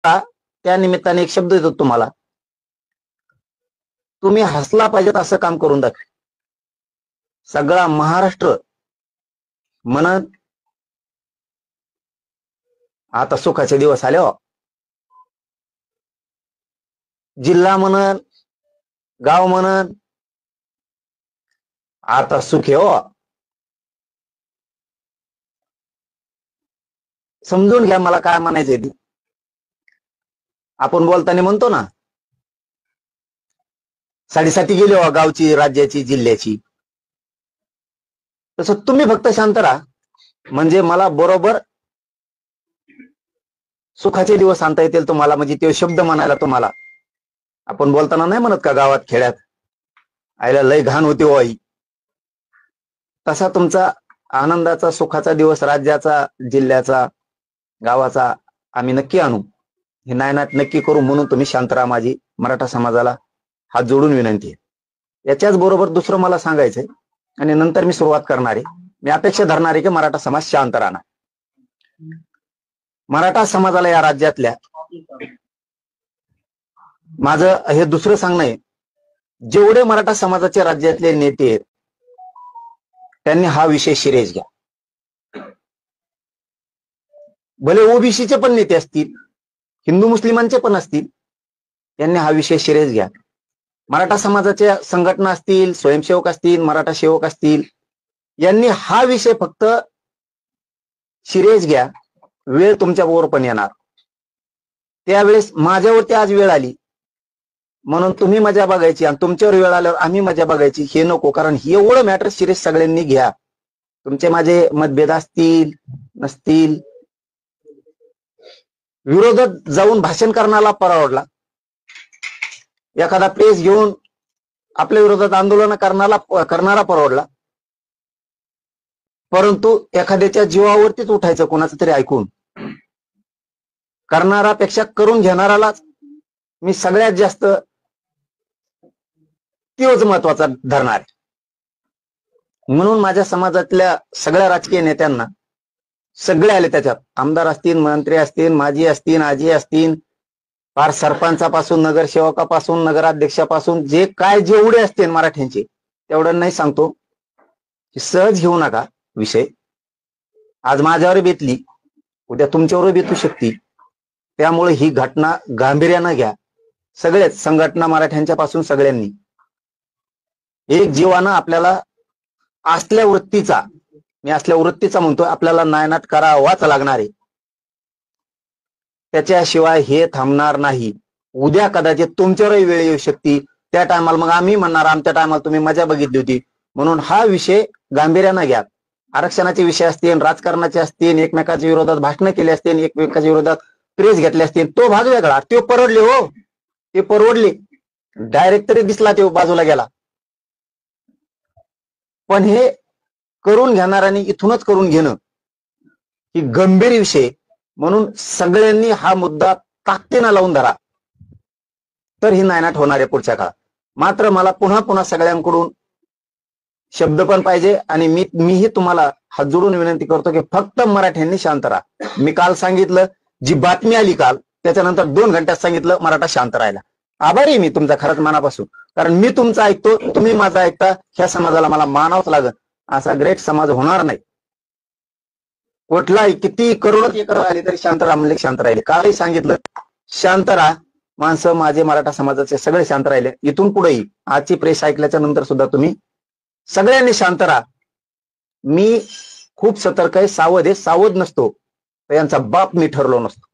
त्या निमित्ताने एक शब्द देतो तुम्हाला, तुम्ही हसला पाहिजेत असं काम करून दाखवा. सगळा महाराष्ट्र म्हणत आता सुखाचे दिवस आले हो. जिल्हा म्हणन, गाव म्हणन, आता सुख आहे हो. समजून घ्या मला काय म्हणायचंय ती. आपण बोलताना म्हणतो ना, साडेसाती गेली हो गावची, राज्याची, जिल्ह्याची. तसं तुम्ही फक्त शांत राहा, म्हणजे मला बरोबर सुखाचे दिवस आणता येतील तुम्हाला. म्हणजे ते शब्द म्हणायला तुम्हाला आपण बोलताना नाही म्हणत का गावात खेड्यात, आईला लय घाण होती हो आई, तसा तुमचा आनंदाचा सुखाचा दिवस राज्याचा, जिल्ह्याचा, गावाचा आम्ही नक्की आणू. हे नायनाट नक्की करू. म्हणून तुम्ही शांत राहा. माझी मराठा समाजाला हात जोडून विनंती आहे. याच्याच बरोबर दुसरं मला सांगायचंय आणि नंतर मी सुरुवात करणार आहे. मी अपेक्षा धरणार आहे की मराठा समाज शांत राहणार. मराठा समाजाला या राज्यातल्या, माझं हे दुसरं सांगणं आहे, जेवढे मराठा समाजाचे राज्यातले नेते आहेत त्यांनी हा विषय शिरेस घ्या. भले ओबीसीचे पण नेते असतील, हिंदू मुस्लिमांचे पण असतील, त्यांनी हा विषय शिरेस घ्या. मराठा समाजाच्या संघटना असतील, स्वयंसेवक असतील, मराठा सेवक असतील, यांनी हा विषय फक्त शिरेस घ्या. वेळ तुमच्या बरोबर पण येणार. त्यावेळेस माझ्यावरती आज वेळ आली म्हणून तुम्ही मजा बघायची आणि तुमच्यावर वेळ आल्यावर आम्ही मजा बघायची, हे नको. कारण हे एवढं मॅटर सिरियस सगळ्यांनी घ्या. तुमचे माझे मतभेद असतील नसतील, विरोधात जाऊन भाषण करण्याला परवडला, एखादा प्रेस घेऊन आपल्या विरोधात आंदोलन करणारा परवडला, परंतु एखाद्याच्या जीवावरतीच उठायचं कोणाचं तरी ऐकून करणारापेक्षा करून घेणारालाच मी सगळ्यात जास्त तोच महत्वाचा धरणार. म्हणून माझ्या समाजातल्या सगळ्या राजकीय नेत्यांना, सगळे आले त्याच्यात, आमदार असतील, मंत्री असतील, माजी असतील, आजी असतील, फार सरपंचापासून, नगरसेवकापासून, नगराध्यक्षापासून, जे काय जेवढे असतील मराठ्यांचे, तेवढं नाही सांगतो. सहज घेऊ नका विषय. आज माझ्यावर बेतली, उद्या तुमच्यावर बेतू शकते. त्यामुळे ही घटना गांभीर्यानं घ्या. सगळेच संघटना, मराठ्यांच्या पासून सगळ्यांनी एक जीवानं आपल्याला असल्या वृत्तीचा, मी असल्या वृत्तीचा म्हणतोय, आपल्याला नायनाट करावाच लागणार आहे. त्याच्याशिवाय हे थांबणार नाही. उद्या कदाचित तुमच्यावरही वेळ येऊ शकते. त्या टायमाला मग आम्ही म्हणणार आमच्या टायमाला तुम्ही मजा बघितली होती. म्हणून हा विषय गांभीर्यानं घ्या. आरक्षणाचे विषय असतील, राजकारणाचे असतील, एकमेकांच्या विरोधात भाषणं केली असतील, एकमेकांच्या विरोधात प्रेस घेतले असतील, तो भाग वेगळा. ते परवडले हो, ते परवडले. डायरेक्ट तरी दिसला तो बाजूला गेला. पण हे करून घेणाऱ्यांनी इथूनच करून घेणं ही गंभीर विषय. म्हणून सगळ्यांनी हा मुद्दा ताकदीनं लावून धरा, तर ही नायनाट होणार आहे पुढच्या काळात. मात्र मला पुन्हा पुन्हा सगळ्यांकडून शब्द पण पाहिजे आणि मीही तुम्हाला हात जोडून विनंती करतो की फक्त मराठ्यांनी शांत राहा. मी काल सांगितलं, जी बातमी आली काल त्याच्यानंतर 2 घंट्यात सांगितलं मराठा शांत राहिला. आभारी आहे मी तुमचा खरंच मनापासून. कारण मी तुमचं ऐकतो, तुम्ही माझं ऐकता. ह्या समाजाला मला मानावंच लागत. असा ग्रेट समाज होणार नाही. कुठलाही किती करोडो एकर आली तरी शांत राहा म्हणले शांत राहिले. कालही सांगितलं शांत राहा. माणसं माझे मराठा समाजाचे सगळे शांत राहिले. इथून पुढेही आजची प्रेस ऐकल्याच्या नंतर सुद्धा तुम्ही सगळ्यांनी शांत राहा. मी खूप सतर्क आहे, सावध आहे. सावध नसतो तर यांचा बाप मी ठरलो नसतो.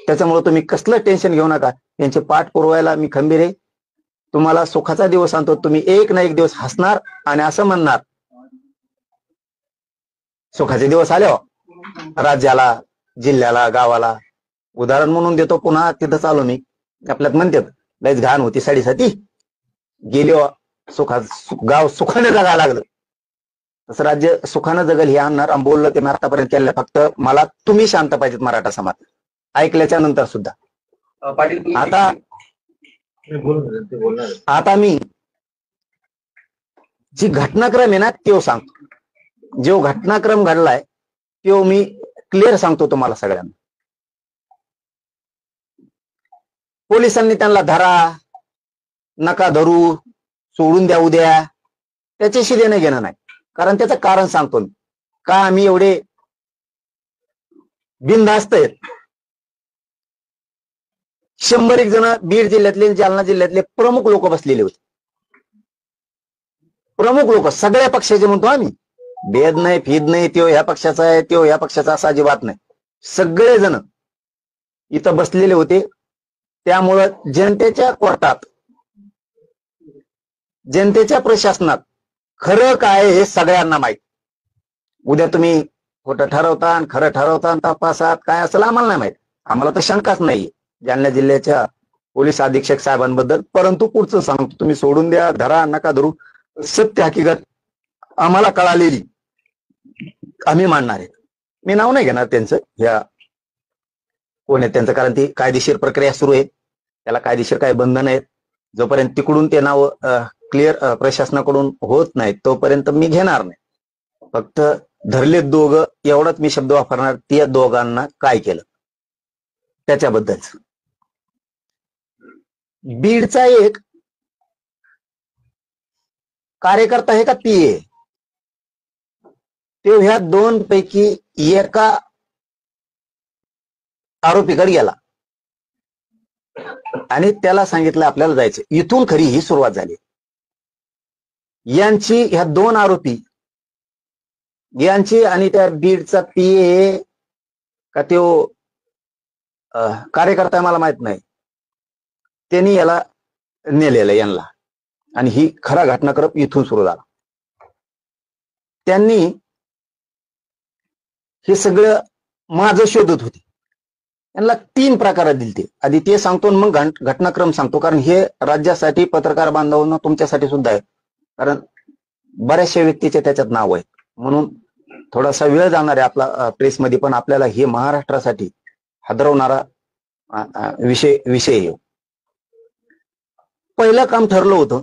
त्याच्यामुळे तुम्ही कसलं टेन्शन घेऊ नका. यांचे पाठ पुरवायला मी खंबीर आहे. तुम्हाला सुखाचा दिवस आणतो. तुम्ही एक ना एक दिवस हसणार आणि असं म्हणणार सुखाचे दिवस आले हो राज्याला, जिल्ह्याला, गावाला. उदाहरण म्हणून देतो, पुन्हा तिथं चालू मी. आपल्यात म्हणतात लयच घाण होती साडेसाती गेली हो, गाव सुखाने जगायला लागलं. तसं राज्य सुखानं जगल हे आणणार. बोललं ते मी आतापर्यंत केलं. फक्त मला तुम्ही शांत पाहिजेत मराठा समाज ऐकल्याच्या नंतर सुद्धा. आता मी जी घटनाक्रम आहे ना तो सांगतो. जो घटनाक्रम घडलाय तो मी क्लिअर सांगतो तुम्हाला सगळ्यांना. पोलिसांनी त्यांना धरा, नका धरू, सोडून द्या उद्या, त्याच्याशी देणं घेणं नाही. कारण त्याचं कारण सांगतो मी, का आम्ही एवढे बिनधास्त आहेत. 100 जण बीड जिल्ह्यातले, जालना जिल्ह्यातले प्रमुख लोक बसलेले होते. प्रमुख लोक सगळ्या पक्षाचे म्हणतो आम्ही, भेद नाही, फीद नाही, त्यो ह्या पक्षाचा आहे, त्यो ह्या पक्षाचा, असा अजिबात नाही. सगळे जण इथं बसलेले होते. त्यामुळं जनतेच्या कोर्टात, जनतेच्या प्रशासनात खरं काय हे सगळ्यांना माहित. उद्या तुम्ही खोटं ठरवता आणि खरं ठरवता आणि तपासात काय असेल आम्हाला नाही माहित. आम्हाला तर शंकाच नाही जालना जिल्ह्याच्या पोलीस अधीक्षक साहेबांबद्दल. परंतु पुढचं सांगतो, तुम्ही सोडून द्या, धरा, नका धरू, सत्य हकीकत आम्हाला कळालेली आम्ही मांडणार आहे. मी नाव नाही घेणार त्यांचं, ह्या कोण आहे त्यांचं, कारण ती कायदेशीर प्रक्रिया सुरू आहे, त्याला कायदेशीर काही बंधन आहेत. जोपर्यंत तिकडून ते नाव क्लिअर प्रशासनाकडून होत नाही तोपर्यंत मी घेणार नाही. फक्त धरले दोघं एवढाच मी शब्द वापरणार, त्या दोघांना काय केलं त्याच्याबद्दलच. बीडचा एक कार्यकर्ता आहे का पीए, तो ह्या दोन पैकी एका आरोपीकडे गेला आणि त्याला सांगितलं आपल्याला जायचं. इथून खरी ही सुरुवात झाली. यांची, ह्या दोन आरोपी यांची आणि त्या बीडचा पीए का तो कार्यकर्ता मला माहित नाही, त्यांनी याला नेलेलं यांना. आणि ही खरा घटनाक्रम इथून सुरू झाला. त्यांनी हे सगळं माझं शोधत होते. यांना 3 प्रकारात दिलते. आधी ते सांगतो मग घटनाक्रम सांगतो, कारण हे राज्यासाठी, पत्रकार बांधवांना, तुमच्यासाठी सुद्धा आहे. कारण बऱ्याचशा व्यक्तीचे त्याच्यात नाव आहे, म्हणून थोडासा वेळ जाणार आहे आपला प्रेसमध्ये, पण आपल्याला हे महाराष्ट्रासाठी हादरवणारा विषय आहे. पहिलं काम ठरलं होतं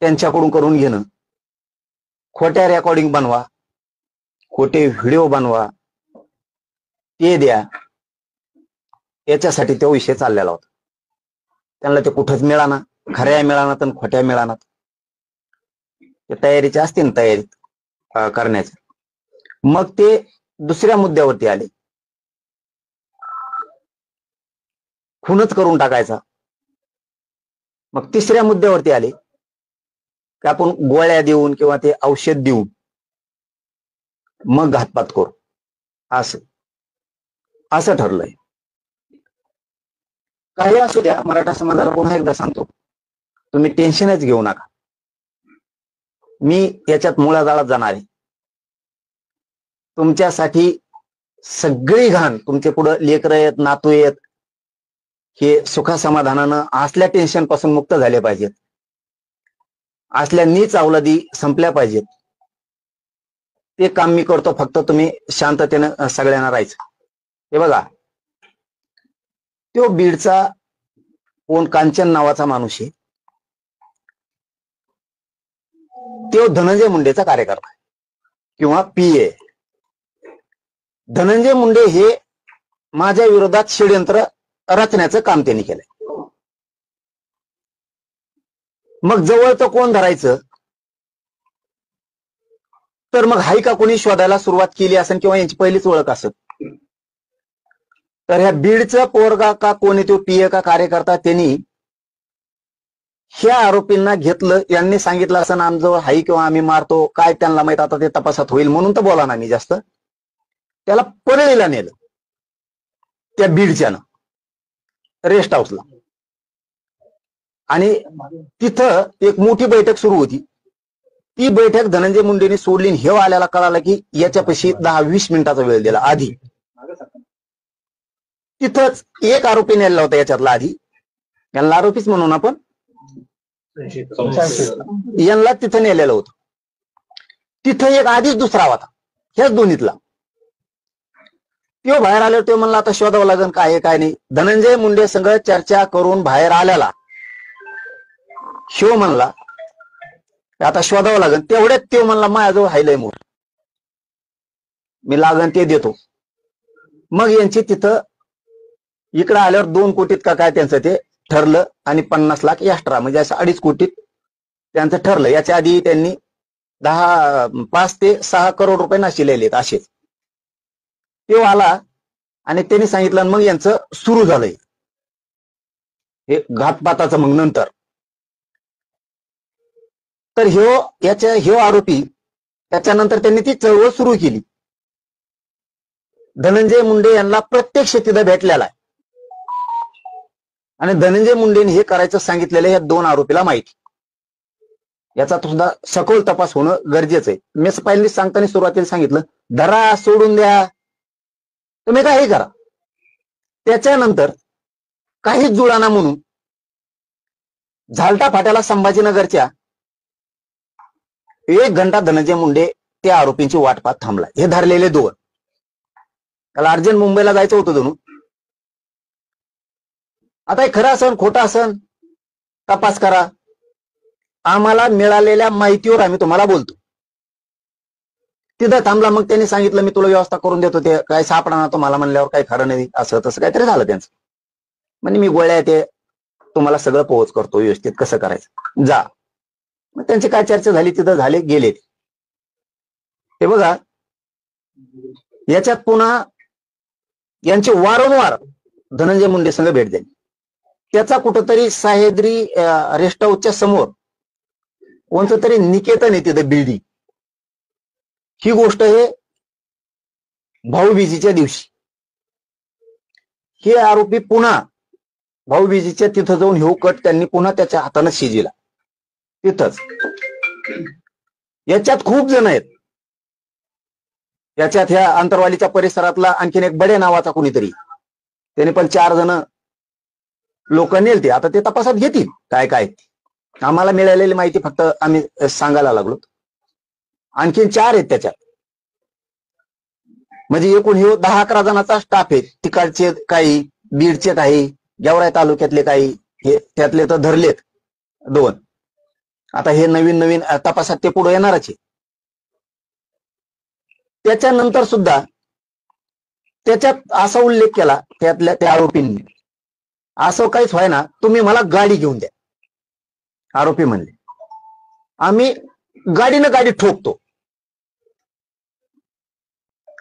त्यांच्याकडून करून घेणं. खोट्या रेकॉर्डिंग बनवा, खोटे व्हिडिओ बनवा, ते द्या, याच्यासाठी तो विषय चाललेला होता. त्यांना ते कुठंच मिळाना, खऱ्या मिळाना तर खोट्या मिळाना. ते तयारीचे असते ना, तयारीत करण्याचं. मग ते दुसऱ्या मुद्द्यावरती आले, खूनच करून टाकायचा. मग तिसऱ्या मुद्द्यावरती आले की आपण गोळ्या देऊन किंवा ते औषध देऊन मग घातपात करू, असं ठरलंय. काही असू द्या, मराठा समाजाला पुन्हा एकदा सांगतो, तुम्ही टेन्शनच घेऊ नका. मी याच्यात मुळाजाळात जाणार आहे. तुमच्यासाठी सगळी घाण, तुमचे पुढे लेकरं आहेत, नातू आहेत, हे सुखासमाधानानं असल्या टेन्शन पासून मुक्त झाले पाहिजेत. असल्या नीच अवलादी संपल्या पाहिजेत. ते काम मी करतो. फक्त तुम्ही शांततेनं सगळ्यांना राहायचं. हे बघा, तो बीडचा कोण कांचन नावाचा माणूस आहे, तो धनंजय मुंडेचा कार्यकर्ता आहे किंवा पीए. धनंजय मुंडे हे माझ्या विरोधात षडयंत्र रचण्याचं काम त्यांनी केलंय. मग जवळचं कोण धरायचं, तर मग हाय का कोणी शोधायला सुरुवात केली असेल किंवा यांची पहिलीच ओळख असेल. तर ह्या बीडचा पोरगा का कोणी, तो पीए का कार्यकर्ता, त्यांनी ह्या आरोपींना घेतलं. यांनी सांगितलं असं आमजवळ हाई किंवा आम्ही मारतो, काय त्यांना माहित, आता ते तपासात होईल म्हणून तर बोला ना मी जास्त. त्याला परळीला नेलं, त्या बीडच्यानं रेस्ट हाऊसला. आणि तिथं एक मोठी बैठक सुरू होती. ती बैठक धनंजय मुंडेंनी सोडली. हे आल्याला कळालं की याच्यापाशी 10-20 मिनिटाचा वेळ दिला. आधी तिथंच एक आरोपी नेला होता याच्यातला. आधी यांना आरोपीच म्हणून आपण यांना तिथं नेलेलं होतं. तिथं एक आधीच दुसरा होता, ह्याच दोन्हीतला. तो बाहेर आल्यावर तो म्हणला आता शोधावं लागेल काय आहे काय नाही. धनंजय मुंडे संग चर्चा करून बाहेर आल्याला शिव म्हणला आता शोधावं लागेल. तेवढ्यात तो म्हणला माझ्याजवळ हायलय मोठ, मी लागन ते देतो. मग यांची तिथं इकडे आल्यावर 2 कोटीत का काय त्यांचं ते ठरलं आणि 50 लाख एक्स्ट्रा, म्हणजे असं 2.5 कोटीत त्यांचं ठरलं. याच्या आधी त्यांनी 5 ते 6 करोड रुपये नाशिलेले असे. तो आला आणि त्यांनी सांगितलं, मग यांचं सुरू झालंय हे घातपाताचं. मग नंतर तर ह्यो आरोपी त्याच्यानंतर त्यांनी ती चळवळ सुरू केली. धनंजय मुंडे यांना प्रत्यक्ष तिथं भेटलेला आहे आणि धनंजय मुंडेने हे करायचं सांगितलेलं या 2 आरोपीला माहिती. याचा सुद्धा सखोल तपास होणं गरजेचं आहे. मी पहिल्यांदा सांगताना सुरुवातीला सांगितलं, धरा सोडून द्या, तुम्ही काही करा. त्याच्यानंतर काहीच जुळाना म्हणून झालटा फाट्याला संभाजीनगरच्या 1 घंटा धनंजय मुंडे त्या आरोपींची वाट पाहत थांबला. हे धरलेले 2, त्याला अर्जंट मुंबईला जायचं होतं जणू. आता हे खरं असन खोटं असन तपास करा, आम्हाला मिळालेल्या माहितीवर आम्ही तुम्हाला बोलतो. तिथं थांबला. मग त्यांनी सांगितलं, मी तुला व्यवस्था करून देतो. ते काय सापडा तुम्हाला म्हणल्यावर काही खरं नाही, असं तसं काहीतरी झालं त्यांचं. म्हणजे मी गोळ्या ते तुम्हाला सगळं पोहोच करतो व्यवस्थित, कसं करायचं जा. मग त्यांची काय चर्चा झाली तिथं झाले, गेले. हे बघा, याच्यात पुन्हा यांची वारंवार धनंजय मुंडे संघ भेट झाली. त्याचा कुठंतरी सह्याद्री रेस्ट हाऊसच्या समोर कोणतं तरी निकेतन आहे तिथं बिल्डिंग. ही गोष्ट हे भाऊबीजेच्या दिवशी हे आरोपी पुन्हा भाऊबीजेच्या तिथं जाऊन हे कट त्यांनी पुन्हा त्याच्या हाताने शिजिला तिथंच. याच्यात खूप जण आहेत. याच्यात ह्या अंतरवालीच्या परिसरातला आणखीन एक बडे नावाचा कोणीतरी, त्याने पण 4 जण लोक नेलते. आता ते तपासात घेतील काय काय. आम्हाला मिळालेली माहिती फक्त आम्ही सांगायला लागलो. आणखीन 4 आहेत त्याच्यात. म्हणजे एकूण हे 10-11 जणांचा स्टाफ आहे. तिकडचे काही, बीडचे काही, गेवराई तालुक्यातले काही, हे त्यातले तर धरलेत 2. आता हे नवीन तपासात ते पुढे येणारच आहे. त्याच्यानंतर सुद्धा त्याच्यात असा उल्लेख केला त्यातल्या त्या आरोपींनी, असं काहीच व्हाय ना, तुम्ही मला गाडी घेऊन द्या. आरोपी म्हणले, आम्ही गाडी ठोकतो.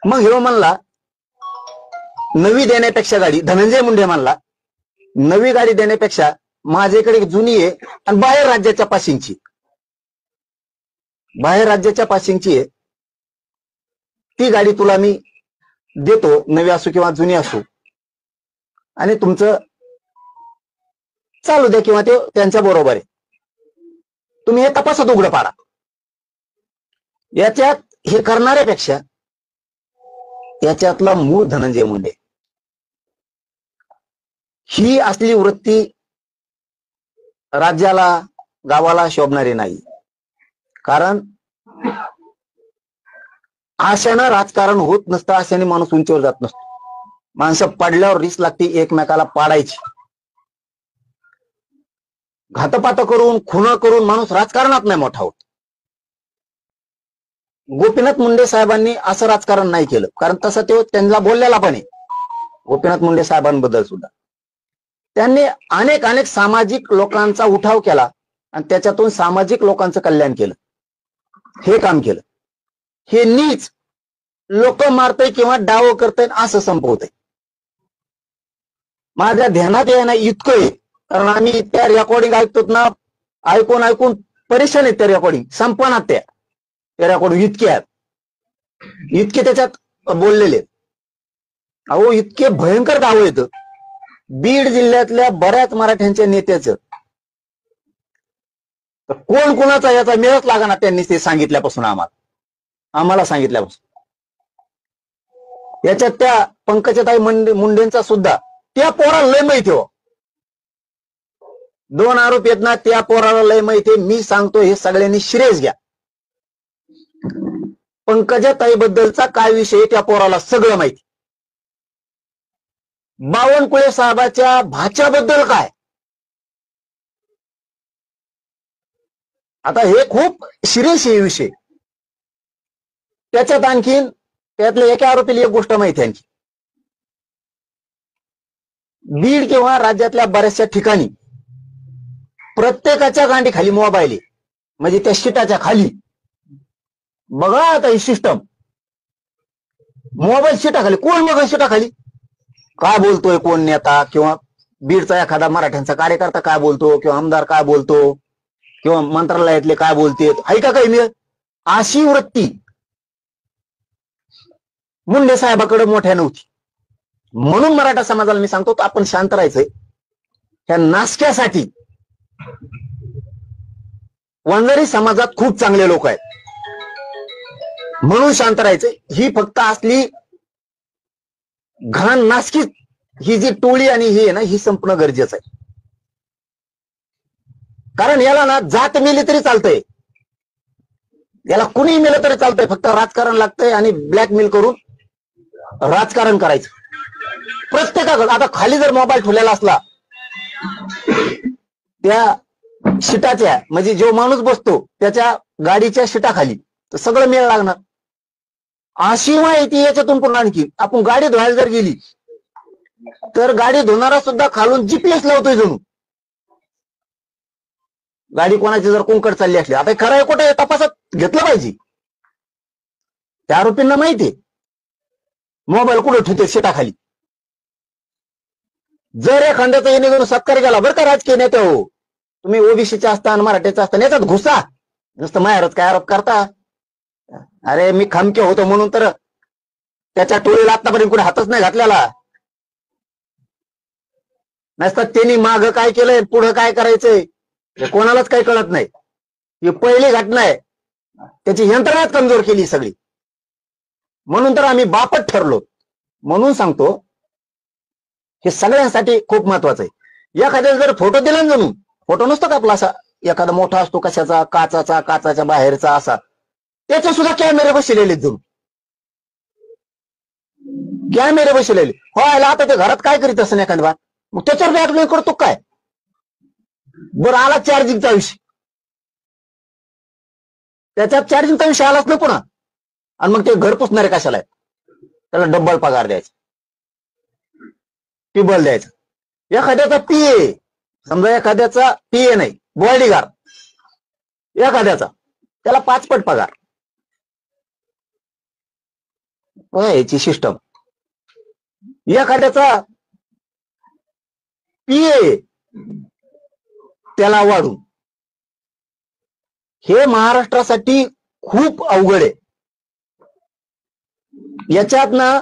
मग हे म्हणला, नवी देण्यापेक्षा गाडी, धनंजय मुंडे म्हणला, नवी गाडी देण्यापेक्षा माझ्याकडे एक जुनी आहे आणि बाहेर राज्याच्या पासिंगची आहे, ती गाडी तुला मी देतो, नवी असो किंवा जुनी असो, आणि तुमचं चालू द्या किंवा ते त्यांच्या बरोबर आहे. तुम्ही हे तपासात उघडं पाडा. याच्यात हे करणाऱ्यापेक्षा याच्यातला मूळ धनंजय मुंडे, ही असली वृत्ती राज्याला गावाला शोभणारी नाही. कारण आशानं राजकारण होत नसतं, आशाने माणूस उंचीवर जात नसतो. माणसं पडल्यावर रिस लागते एकमेकाला पाडायची. घातपात करून खुन करून माणूस राजकारणात नाही मोठा होत. गोपीनाथ मुंडे साहेबांनी असं राजकारण नाही केलं, कारण तसं ते त्यांना बोललेला पण आहे. गोपीनाथ मुंडे साहेबांबद्दल सुद्धा त्यांनी अनेक सामाजिक लोकांचा उठाव केला आणि त्याच्यातून सामाजिक लोकांचं कल्याण केलं. हे काम केलं. हे नीच लोक मारतय किंवा डाव करतय असं संपवतय. माझ्या ध्यानात येणं इतकं आहे, कारण आम्ही त्या रेकॉर्डिंग ऐकतो ना, ऐकून परेशान आहेत त्या रेकॉर्डिंग. संपणार त्या रेकॉर्डिंग इतके त्याच्यात बोललेले. अहो, इतके भयंकर दाव येतं बीड जिल्ह्यातल्या बऱ्याच मराठ्यांच्या नेत्याचं. तर कोण कोणाचा याचा मेळच लागणार त्यांनी ते सांगितल्यापासून आम्हाला सांगितल्यापासून. याच्यात त्या पंकजाताई मुंडेंचा सुद्धा त्या पोराला लय माहिती हो. 2 आरोप आहेत ना, त्या पोराला लय माहिती. मी सांगतो हे सगळ्यांनी श्रेयस घ्या. पंकजाताई बद्दलचा काय विषय त्या पोराला सगळं माहिती. बावनकुळे साहेबाच्या भाच्याबद्दल काय, आता हे खूप सिरियस आहे विषय. त्याच्यात आणखीन त्यातल्या एका आरोपीला एक गोष्ट माहिती आणखी, बीड किंवा राज्यातल्या बऱ्याचशा ठिकाणी प्रत्येकाच्या गांडी खाली मोबाईल आहे, म्हणजे त्या शिटाच्या खाली. बघा आता ही सिस्टम, मोबाईल शिटाखाली. कोण बघा शिटाखाली काय बोलतोय, कोण नेता किंवा बीडचा एखादा मराठ्यांचा कार्यकर्ता काय बोलतो, किंवा आमदार काय बोलतो, किंवा मंत्रालयातले काय बोलतेत, ऐका काही मिळत. अशी वृत्ती मुंडे साहेबाकडे मोठ्या नव्हती. म्हणून मराठा समाजाला मी सांगतो आपण शांत राहायचंय. ह्या नासक्यासाठी वंजारी समाजात खूप चांगले लोक आहेत, म्हणून शांत राहायचंय. ही फक्त असली घाण नासकी ही जी टोळी आणि ही आहे ना, ही संपणं गरजेचं आहे. कारण याला ना जात मिली तरी चालतंय, याला कुणी मिळलं तरी चालतंय, फक्त राजकारण लागतंय आणि ब्लॅकमेल करून राजकारण करायचं प्रत्येकाकडे. आता खाली जर मोबाईल ठेवलेला असला त्या शिटाच्या, म्हणजे जो माणूस बसतो त्याच्या गाडीच्या शिटाखाली, तर सगळं मेळ लागणार. अशी माहिती याच्यातून पण आणखी आपण गाडी धुवायला जर गेली तर गाडी धुणारा सुद्धा खालून जीपीएस लावतोय जणू. गाडी कोणाची जर कोंकड चालली असली, आता खरं कुठे तपासात घेतलं पाहिजे. त्या आरोपींना माहिती आहे मोबाईल कुठे ठेवते शिटाखाली. जर एखाद्याचा येणे घेऊन सत्कार केला बरं का राजकीय नेते, हो तुम्ही ओबीसीचे असता मराठीचा असता, याच्यात घुसा. नुसतं मायारच काय आरोप करता. अरे मी खमके होतो म्हणून तर त्याच्या टोळीला आतापर्यंत कुठे हातच नाही घातलेला. नसतात त्यांनी माग काय केलंय, पुढं काय करायचंय हे कोणालाच काही कळत नाही. ही पहिली घटना आहे, त्याची यंत्रणाच कमजोर केली सगळी. म्हणून तर आम्ही बापट ठरलो. म्हणून सांगतो हे सगळ्यांसाठी खूप महत्वाचं आहे. एखाद्याला जर फोटो दिला ना, जणू फोटो नसतो का आपला असा एखादा मोठा असतो कशाचा, काचाच्या बाहेरचा असा, त्याच्या सुद्धा कॅमेरे बसलेले जणू, कॅमेरे बसलेले. हो आता ते घरात काय करीत असं एखादा, मग त्याच्यावर ब्लॅकमेल करतो काय. बरं आला चार्जिंगचा विषय, त्याच्यात चार्जिंगचा विषय आलाच नको ना. आणि मग ते घर पुसणारे कशाला आहेत, त्याला डब्बल पगार द्यायचा, टिबल द्यायचा. एखाद्याचा पीए, समजा एखाद्याचा पीए नाही बॉडीगार्ड एखाद्याचा, त्याला 5 पट पगार. याची सिस्टम. एखाद्याचा पीए त्याला वाढून. हे महाराष्ट्रासाठी खूप अवघड आहे. याच्यात ना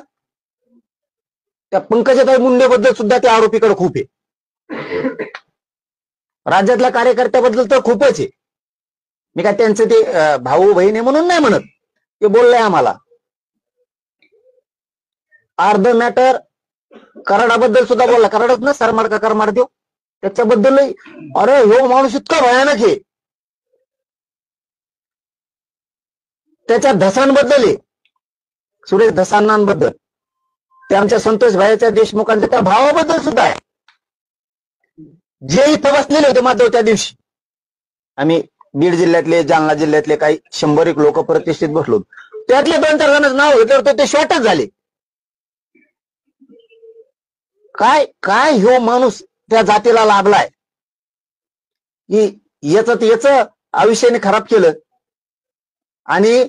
त्या पंकजाताई मुंडेबद्दल सुद्धा त्या आरोपीकडे खूप आहे. राज्यातल्या कार्यकर्त्याबद्दल तर खूपच आहे. मी काय त्यांचं ते भाऊ बहीण आहे म्हणून नाही म्हणत, ते बोललंय आम्हाला. अर्ध मॅटर कराडाबद्दल सुद्धा बोलला. कराडच ना सरमाड का करमाड देव, त्याच्याबद्दल अरे हो माणूस इतका भयानक आहे. त्याच्या धसांबद्दल आहे, सुरेश धसांबद्दल, ते आमच्या संतोष भाईच्या देशमुखांच्या त्या भावाबद्दल सुद्धा आहे. जे इथं बसलेले होते माधव त्या दिवशी, आम्ही बीड जिल्ह्यातले जालना जिल्ह्यातले काही 100 लोक प्रतिष्ठित बसलो, त्यातले 2-4 जणांचं नाव घेतलं ते शॉर्टच झाले. काय काय ह्यो माणूस त्या जातीला लाभलाय की याच आयुष्याने खराब केलं आणि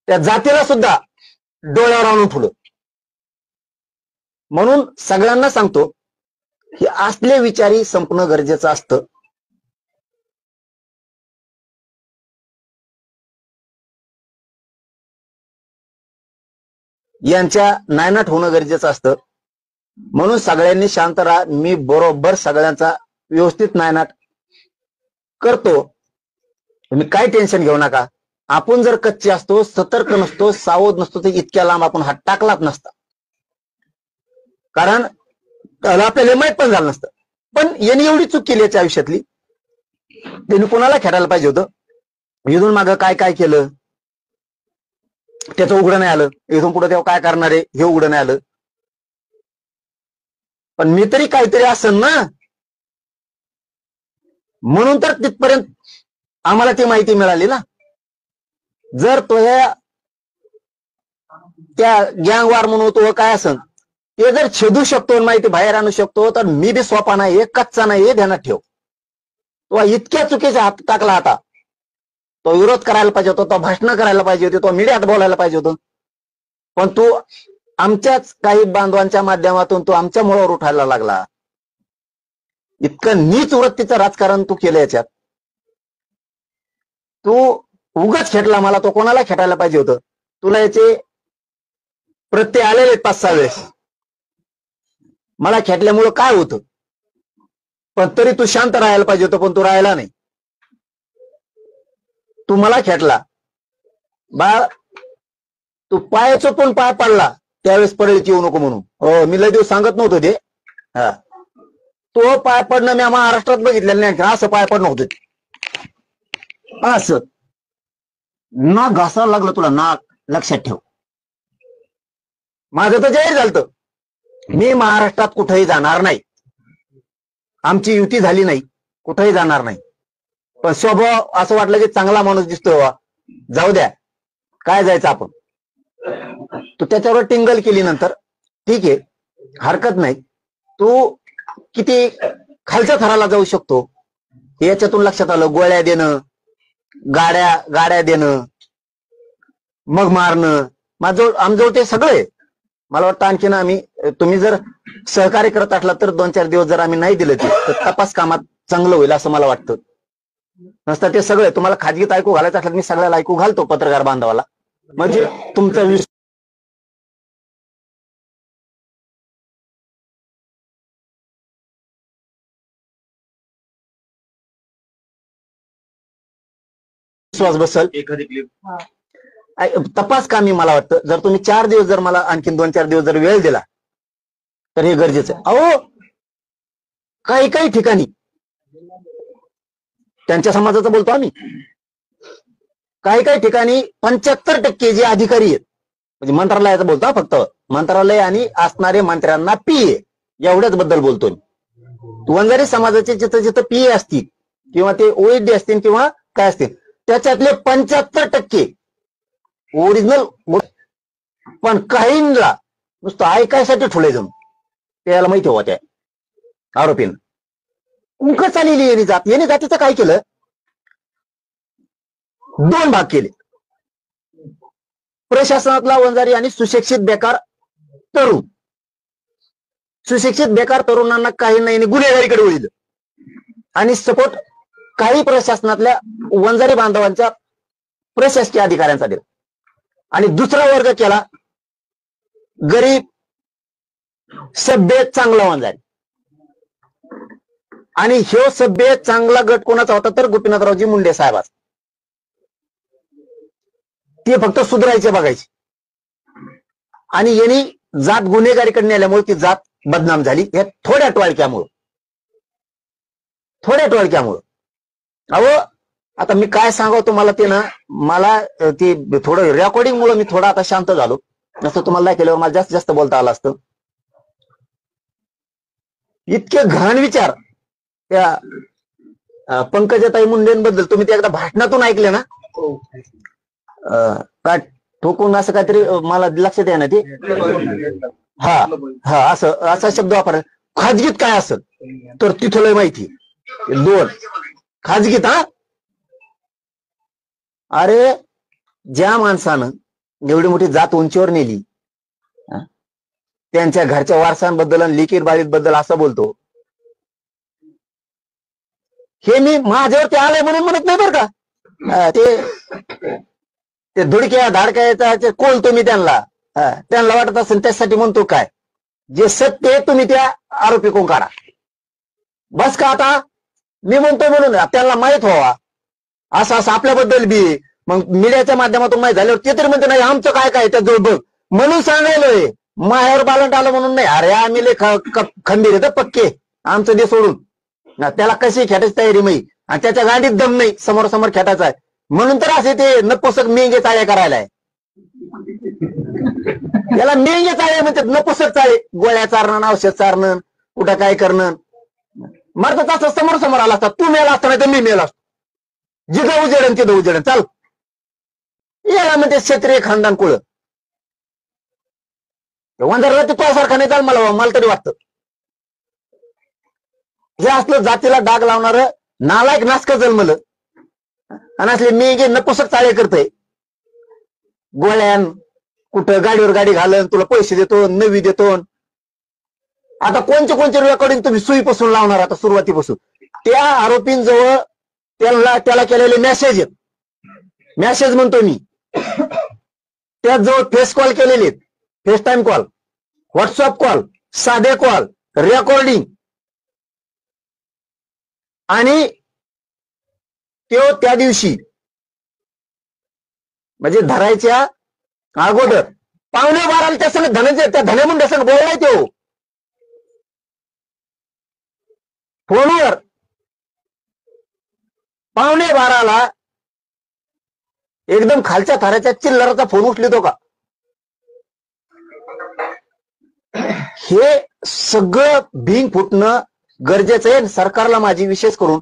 त्या जातीला सुद्धा डोळ्यावर आणून ठेवलं. म्हणून सगळ्यांना सांगतो की असले विचारी संपणं गरजेचं असतं. यांच्या नायनाट होणं गरजेचं असतं. म्हणून सगळ्यांनी शांत राहा. मी बरोबर सगळ्यांचा व्यवस्थित नायनाट करतो, तुम्ही काय टेन्शन घेऊ नका. आपण जर कच्चे असतो, सतर्क नसतो, सावध नसतो, तर इतक्या लांब आपण हात टाकलाच नसता. कारण आपल्याला माहित पण झालं नसतं. पण यांनी एवढी चूक केली याच्या आयुष्यातली, त्यांनी कोणाला खेळायला पाहिजे होतं. इथून मागं काय काय केलं त्याचं उघडं नाही आलं. इथून पुढे तेव्हा काय करणार आहे हे उघडं नाही आलं. पण मी तरी काहीतरी असेल ना, म्हणून तर तिथपर्यंत आम्हाला ती माहिती मिळाली ना. जर तो त्या गँग वार म्हणून तो काय असेल ते जर छेदू शकतो माहिती बाहेर आणू शकतो तर मी बी सोपा नाही, एक कच्चा नाही, हे ध्यानात ठेव. तो इतक्या चुकीचा हात टाकला आता. तो विरोध करायला पाहिजे होता, तो भाषण करायला पाहिजे होते, तो मीडियात बोलायला पाहिजे होतं. पण तू आमच्याच काही बांधवांच्या माध्यमातून तू आमच्या मुळावर उठायला लागला. इतकं नीच वृत्तीचं राजकारण तू केलं याच्यात. तू उगाच खेटला मला. तो कोणाला खेटायला पाहिजे होतं? तुला याचे प्रत्यय आलेले 5-6 वेळेस. मला खेटल्यामुळं काय होतं? पण तरी तू शांत राहायला पाहिजे होतं, पण तू राहायला नाही. तू मला खेटला बाळ. तू पाय चोपून पाय पडला त्यावेळेस पडेल येऊ नको म्हणून. हो, मी लय दिवस सांगत नव्हतो ते. हा, तो पाय पडणं मी महाराष्ट्रात बघितलेलं नाही. असं पाय पडणं होतं, असं नाक घासायला लागलं तुला, नाक. लक्षात ठेव. माझं तर जाहीर झालं, मी महाराष्ट्रात कुठेही जाणार नाही. आमची युती झाली नाही, कुठेही जाणार नाही. पण स्वभाव असं वाटलं की चांगला माणूस दिसतोय, जाऊ द्या, काय जायचं आपण. तू त्याच्यावर टिंगल केली नंतर, ठीक आहे, हरकत नाही. तू किती खालच्या थराला जाऊ शकतो याच्यातून लक्षात आलं. गोळ्या देणं, गाड्या देणं, मग मारणं, आमजवळ ते सगळे. मला वाटतं आणखीन तुम्ही जर सहकार्य करत असला तर 2-4 दिवस जर आम्ही नाही दिलं तर तपास कामात चांगलं होईल असं मला वाटतं. नसतं ते सगळे तुम्हाला खाजगीत ऐकू घालायचं असलं, मी सगळ्याला ऐकू घालतो, पत्रकार बांधवाला. म्हणजे तुमचा विश्वास बसल. एखादी क्लिप तपास कामी मला वाटतं. जर तुम्ही 4 दिवस जर मला आणखीन 2-4 दिवस जर वेळ दिला तर हे गरजेचं आहे. अहो, काही ठिकाणी त्यांच्या समाजाचं बोलतो आम्ही, काही ठिकाणी 75% जे अधिकारी आहेत, म्हणजे मंत्रालयाचं बोलतो फक्त, मंत्रालय आणि असणारे मंत्र्यांना पीए एवढ्याच बद्दल बोलतो. वंजारी समाजाचे जिथं जिथं पीए असतील किंवा ते ओएसडी असतील किंवा काय असतील, त्याच्यातले 75% ओरिजिनल. पण काहींना नुसतं ऐकायसाठी ठुले जाऊन त्याला माहिती होत्या आरोपींना उंक चाललेली येणे जात. येणे जातीचं काय केलं? 2 भाग केले. प्रशासनातला वंजारी आणि सुशिक्षित बेकार तरुण. सुशिक्षित बेकार तरुणांना काही नाही गुन्हेगारीकडे वळलं आणि सपोर्ट काही प्रशासनातल्या वंजारी बांधवांच्या प्रशासकीय अधिकाऱ्यांचा दिला. आणि दुसरा वर्ग केला गरीब, सभ्य, चांगला वंजारी. आणि ह्यो सभ्य चांगला गट कोणाचा होता तर गोपीनाथरावजी मुंडे साहेबाचा. ते फक्त सुधारायचे बघायचे. आणि यांनी जात गुन्हेगारीकडे नेल्यामुळे ती जात बदनाम झाली. या थोड्या टोळक्यामुळं. अहो, आता मी काय सांगावं तुम्हाला ते ना, मला ते थोडं रेकॉर्डिंग मुळे मी थोडा आता शांत झालो. नसतं तुम्हाला केल्यावर मला जास्त बोलता आलं असतं. इतके घाण विचार त्या पंकजाताई मुंडेंबद्दल तुम्ही ते एकदा भाषणातून ऐकले ना, काय ठोकून असं काहीतरी मला लक्षात आहे ना ते. हा असा शब्द वापर. खाजगीत काय असेल तर तिथं माहिती 2 खाजगीत. हा, अरे ज्या माणसानं एवढी मोठी जात उंचीवर नेली, त्यांच्या घरच्या वारसांबद्दल आणि लिखित बाळीत बद्दल असं बोलतो, हे मी माझ्यावरती आलंय म्हणून म्हणत नाही बरं का. ते धुडक्या धाडक्याचा कोल तुम्ही त्यांना वाटत असेल त्यासाठी म्हणतो. काय जे सत्य आहे तुम्ही त्या आरोपी कोण काढा बस का. आता मी म्हणतो म्हणून त्यांना माहित व्हावा असं आपल्याबद्दल बी. मग मीडियाच्या माध्यमातून माहित झाल्यावर ते तरी म्हणते नाही आमचं काय त्याजवळ बघ म्हणून सांगायलोय. माहेर बालंट आलं म्हणून नाही. अरे आम्ही लय खंबीर येतं पक्के, आमचं दे सोडून. त्याला कशी खेटायची तयारी नाही आणि त्याच्या गाडीत दम नाही, समोर खेटायचा आहे म्हणून तर असे ते नपुसक मेंगे चाळे करायला. याला मेंगे चाळे म्हणतात, नपुसक चाळे. गोळ्या चारणं, औषध चारणं, कुठं काय करणं. मरतात असं समोर आला असता. तू मेला असता नाही तर मी मेला असतो. जिथं उजेडन तिथं उजेडन. चाल, याला म्हणते क्षत्रिय खानदान कुळ. वंजाराला ते तुझ्यासारखा नाही चाल मला तरी वाटतं. हे असलं जातीला डाग लावणार नालायक नासक जन्मलं आणि असले मी गे नपुसक चाळे करतोय. गोळ्यान कुठं गाडीवर गाडी घालन, तुला पैसे देतो, नवी देतो. आता कोणचे रेकॉर्डिंग तुम्ही सुईपासून लावणार आता सुरुवातीपासून. त्या आरोपींजवळ त्याला केलेले मेसेज आहेत. मेसेज म्हणतो मी, त्याजवळ फेस कॉल केलेले, face time call, WhatsApp call, साधे कॉल, रेकॉर्डिंग. आणि त्या दिवशी म्हणजे धरायच्या अगोदर 11:15 त्या संग त्या धनेमुंड्या संग बोललाय तो फोनवर. 11:15 एकदम खालच्या थराच्या चिल्लराचा फोन उचलितो का? हे सगळं भिंग फुटणं गरजेचं आहे. सरकारला माझी विशेष करून,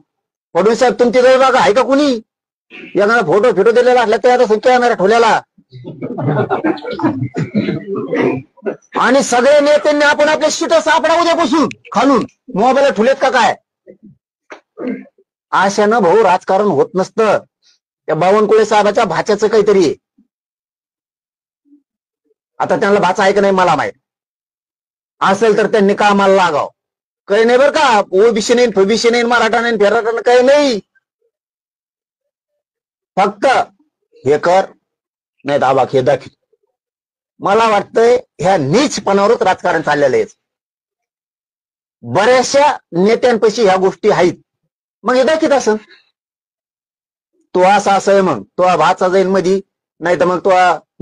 फडणवीस साहेब तुमच्या जवळ बघा आहे का कुणी एखादा फोटो दिलेला असला तर आता संख्या येणार ठेवलेला. आणि सगळे नेत्यांनी आपण आपले शीट सापडा उद्यापासून खालून मोबाईल ठुलेत का काय? आशानं भाऊ राजकारण होत नसतं. त्या बावनकुळे साहेबाच्या भाच्याचं काहीतरी आहे. आता त्यांना भाचा आहे का नाही मला माहित, असेल तर त्यांनी कामाला लागाव. काही नाही बरं का, ओबीसी नाही, फबीसी नाही, मराठा नाही, फेराठा नाही, काही नाही. फक्त हे कर नाही दाबाक हे दाखव. मला वाटतंय ह्या नीचपणावरच राजकारण चाललेलं आहे. बऱ्याचशा नेत्यांपाशी ह्या गोष्टी आहेत. मग हे दाखवत असं तो असा आहे, मग तो भाचा जाईन मधी, नाही तर मग तो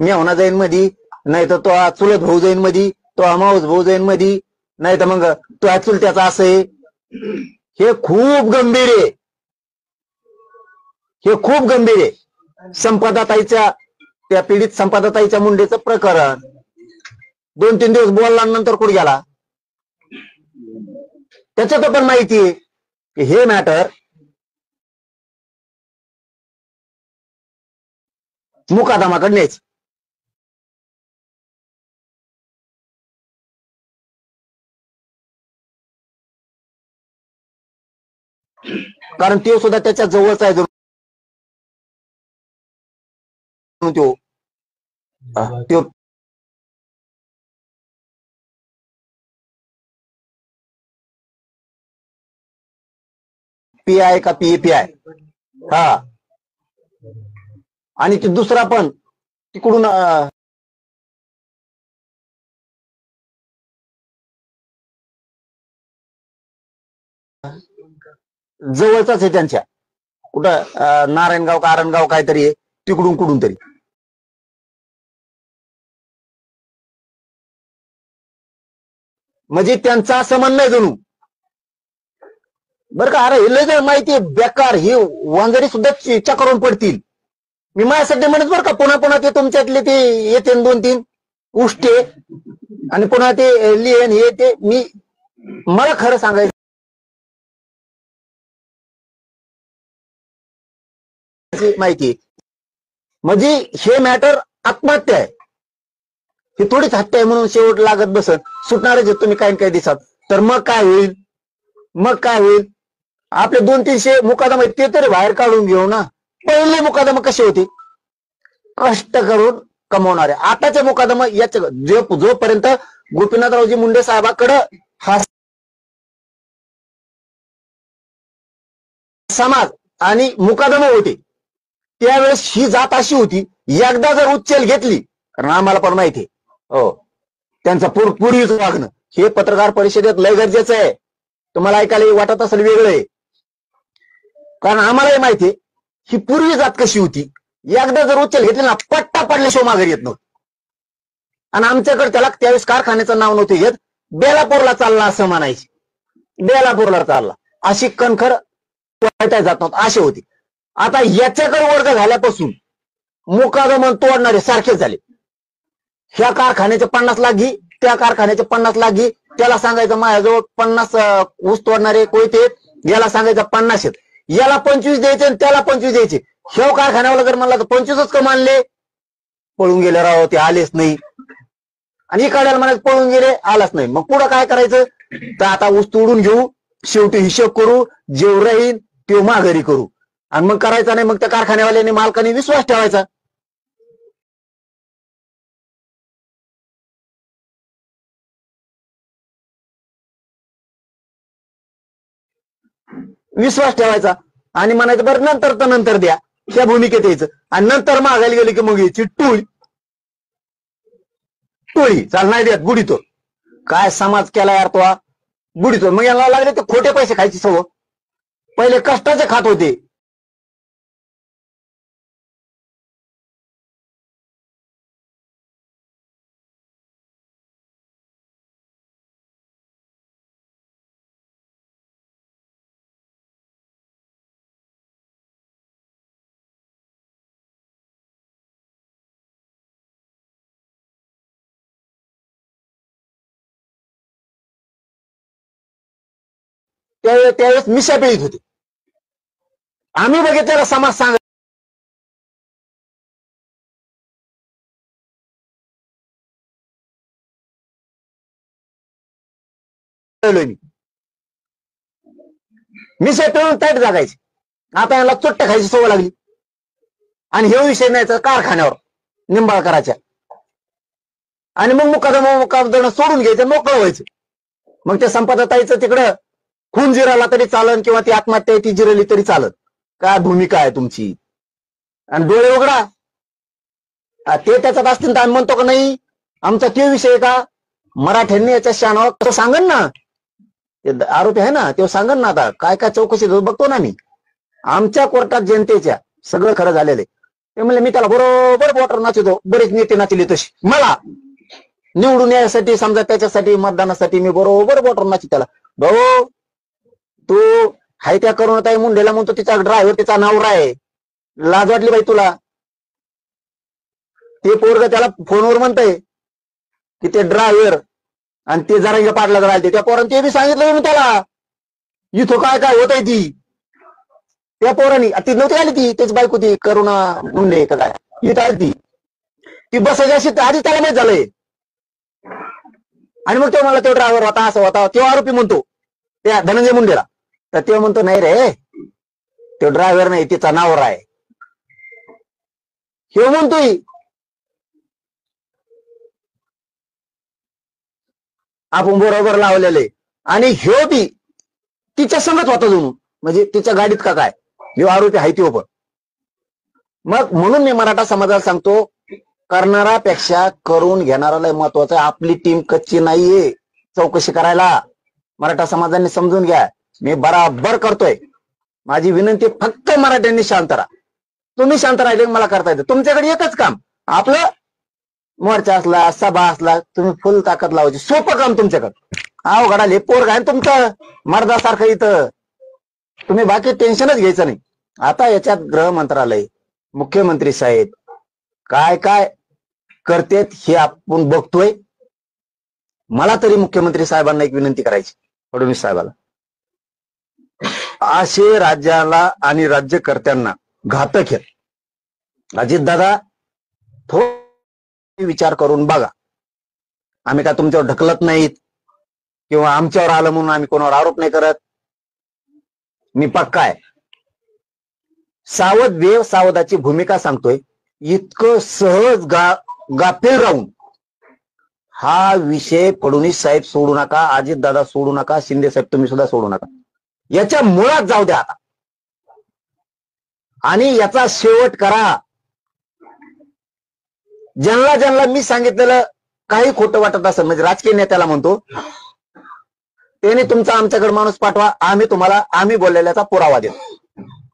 मेहना जाईन मधी, नाही तर तो चुलत भाऊ जाईन मधी, तो माऊस भाऊ जाईन मधी, नाही तर मग तो चुलत्याचा असं आहे. हे खूप गंभीर आहे. हे खूप गंभीर आहे. संपदाताईच्या त्या पीडित संपदाताईच्या मुंडेचं प्रकरण 2-3 दिवस बोलल्यानंतर कुठे गेला त्याच्यात पण माहिती आहे की हे मॅटर मुकादमाकडे न्यायचं. कारण ते सुद्धा त्याच्या जवळचा आहे. तो PI का PPI हा. आणि ते दुसरा पण तिकडून जवळचाच आहे त्यांच्या, कुठं नारायणगाव का आरणगाव काहीतरी आहे, तिकडून कुठून तरी. म्हणजे त्यांचा असं म्हणणं आहे जणू बरं का. अरे हे लय माहिती आहे बेकार. हे वांजरी सुद्धा चक्रावून पडतील. मी माझ्यासाठी म्हणत बरं का, पुन्हा ते तुमच्यातले ते येते 2-3 उष्टे आणि पुन्हा ते लिहिण हे ते. मला खरं सांगायचं माहिती म्हणजे हे मॅटर आत्महत्या आहे. ही थोडीच हत्या आहे म्हणून शेवट लागत बसत सुटणारच तुम्ही काही काही दिसात. तर मग काय होईल? आपले 200-300 मुकादम आहेत ते तरी बाहेर काढून घेऊ ना. पहिले मुकादम कसे होते? कष्ट करून कमवणारे. आताचे मुकादम याच्या जोपर्यंत गोपीनाथरावजी मुंडे साहेबाकडं हा समाज आणि मुकादम होते त्यावेळेस ही जात अशी होती, एकदा जर उच्चेल घेतली, कारण आम्हाला पण माहिती आहे हो त्यांचं पूर्वीच वागणं हे पत्रकार परिषदेत लय गरजेचं आहे. तुम्हाला ऐकायला वाटत असेल वेगळं आहे, कारण आम्हालाही माहिती आहे ही पूर्वी जात कशी होती. एकदा जर उच्चेल घेतली ना पट्टा पडल्याशिवाय माघारी येत नव्हतं. आणि आमच्याकडे त्याला त्यावेळेस कारखान्याचं नाव नव्हते घेत, बेलापूरला चालला असं म्हणायचे. बेलापूरला चालला अशी कणखर जात नव्हत अशी होती. आता याच्याकडे वर्ग झाल्यापासून मुकादम तोडणारे सारखेच झाले. ह्या कारखान्याचे 50 लाख घे, त्या कारखान्याचे 50 लाख घे. त्याला सांगायचं माझ्याजवळ 50 ऊस तोडणारे कोयते, याला सांगायचं 50 आहेत, याला 25 द्यायचे आणि त्याला 25 द्यायचे. ह्या कारखान्यावर जर म्हणला तर 25च कमानले, पळून गेले राव, ते आलेच नाही. आणि इकडल्याला म्हणत पळून गेले, आलाच नाही. मग पुढं काय करायचं, तर आता ऊस तोडून घेऊ, शेवटी हिशोब करू, जेव राहील ते माघारी करू. आणि मग करायचा नाही, मग त्या कारखान्यावाल्याने मालकाने विश्वास ठेवायचा. विश्वास ठेवायचा आणि म्हणायचं बरं नंतर तर नंतर द्या, त्या भूमिकेत यायचं. आणि नंतर मागायला गेले की मग यायची टोळी टोळी चाल नाही देत बुडीतो. काय समाज केला यार तो, बुडीतो. मग याला लागले ते खोटे पैसे खायची सवय. पहिले कष्टाचे खात होते. त्यावेळेस मिशा पिळीत होते. आम्ही बघितलेला समाज सांग मिशा पिळून ताईट जागायची. आता याला चुट्ट खायची सवय लागली. आणि हे विषय नाही तर कारखान्यावर निंबाळकराच्या. आणि मग मुकादम सोडून घ्यायचं, मोकळं व्हायचं. मग त्या संपदाताईचं तिकडं खून जिराला तरी चालन, किंवा ती आत्महत्या ती जिरली तरी चालत. काय भूमिका आहे तुमची? आणि डोळे उघडा, ते त्याच्यात असतील तर आम्ही म्हणतो का नाही आमचा ते विषय का? मराठ्यांनी याच्या शानावर तो सांगन ना, ते आरोपी आहे ना, ते सांगन ना. आता काय काय चौकशी बघतो ना मी. आमच्या कोर्टात जनतेच्या सगळं खरं झालेलं आहे. ते म्हणले मी त्याला बरोबर वोटर नाचतो, बरेच नेते नाचले तशी. मला निवडून यायसाठी समजा त्याच्यासाठी मतदानासाठी मी बरोबर वोटर नाची त्याला. भाऊ तू हाय त्या करुणाताई मुंडेला म्हणतो तिचा ड्रायव्हर तिचा नवरा आहे, लाज वाटली बाई तुला? ते पोरग त्याला फोनवर म्हणतंय की ते ड्रायव्हर आणि ते जरा पाडला राहिले. त्या पोरांनी ते बी सांगितलं मी त्याला, इथं काय काय होत आहे ती. त्या पोरांनी ती नव्हती आली, ती त्याची बायको ती करुणा मुंडे का काय, इथं आली ती बसायची अशी आधी त्याला माहित झालंय. आणि मग तो मला तो ड्रायव्हर होता असं होता, तो आरोपी म्हणतो त्या धनंजय मुंडेला. तर ते म्हणतो नाही रे, तो ड्रायव्हर नाही तिचा नवरा आहे. हे म्हणतोय आपण बरोबर लावलेले. आणि ह्यो बी तिच्या संगत होता जणू, म्हणजे तिच्या गाडीत का काय, ह्यो आरोपी आहे तो पण. मग म्हणून मी मराठा समाजाला सांगतो, करणारापेक्षा करून घेणाराला महत्वाचं आहे. आपली टीम कच्ची नाहीये चौकशी करायला. मराठा समाजाने समजून घ्या, मी बराबर करतोय. माझी विनंती फक्त मराठ्यांनी शांत राहा. तुम्ही शांत राहिले मला करता येतं. तुमच्याकडे एकच काम, आपलं मोर्चा असला सभा असला तुम्ही फुल ताकद लावायची. सोपं काम तुमच्याकडे. अवघडाले पोरग आहे तुमचं मर्दासारखं इथं, तुम्ही बाकी टेन्शनच घ्यायचं नाही. आता याच्यात गृह मंत्रालय, मुख्यमंत्री साहेब काय काय करतेत हे आपण बघतोय. मला तरी मुख्यमंत्री साहेबांना एक विनंती करायची, फडणवीस साहेबाला, असे राज्याला आणि राज्यकर्त्यांना घातक आहेत. अजितदादा थोडा विचार करून बघा. आम्ही काय तुमच्यावर ढकलत नाहीत किंवा आमच्यावर आलं म्हणून आम्ही कोणावर आरोप नाही करत. मी पक्का आहे. सावध वेव सावधाची भूमिका सांगतोय. इतकं सहज गाफील राहून हा विषय फडणवीस साहेब सोडू नका, अजितदादा सोडू नका, शिंदे साहेब तुम्ही सुद्धा सोडू नका. याच्या मुळात जाऊ द्या आता आणि याचा शेवट करा. ज्यांना ज्यांना मी सांगितलेलं काही खोटं वाटत असेल, म्हणजे राजकीय नेत्याला म्हणतो, त्याने तुमचा आमच्याकडे माणूस पाठवा, आम्ही बोललेल्याचा पुरावा देतो.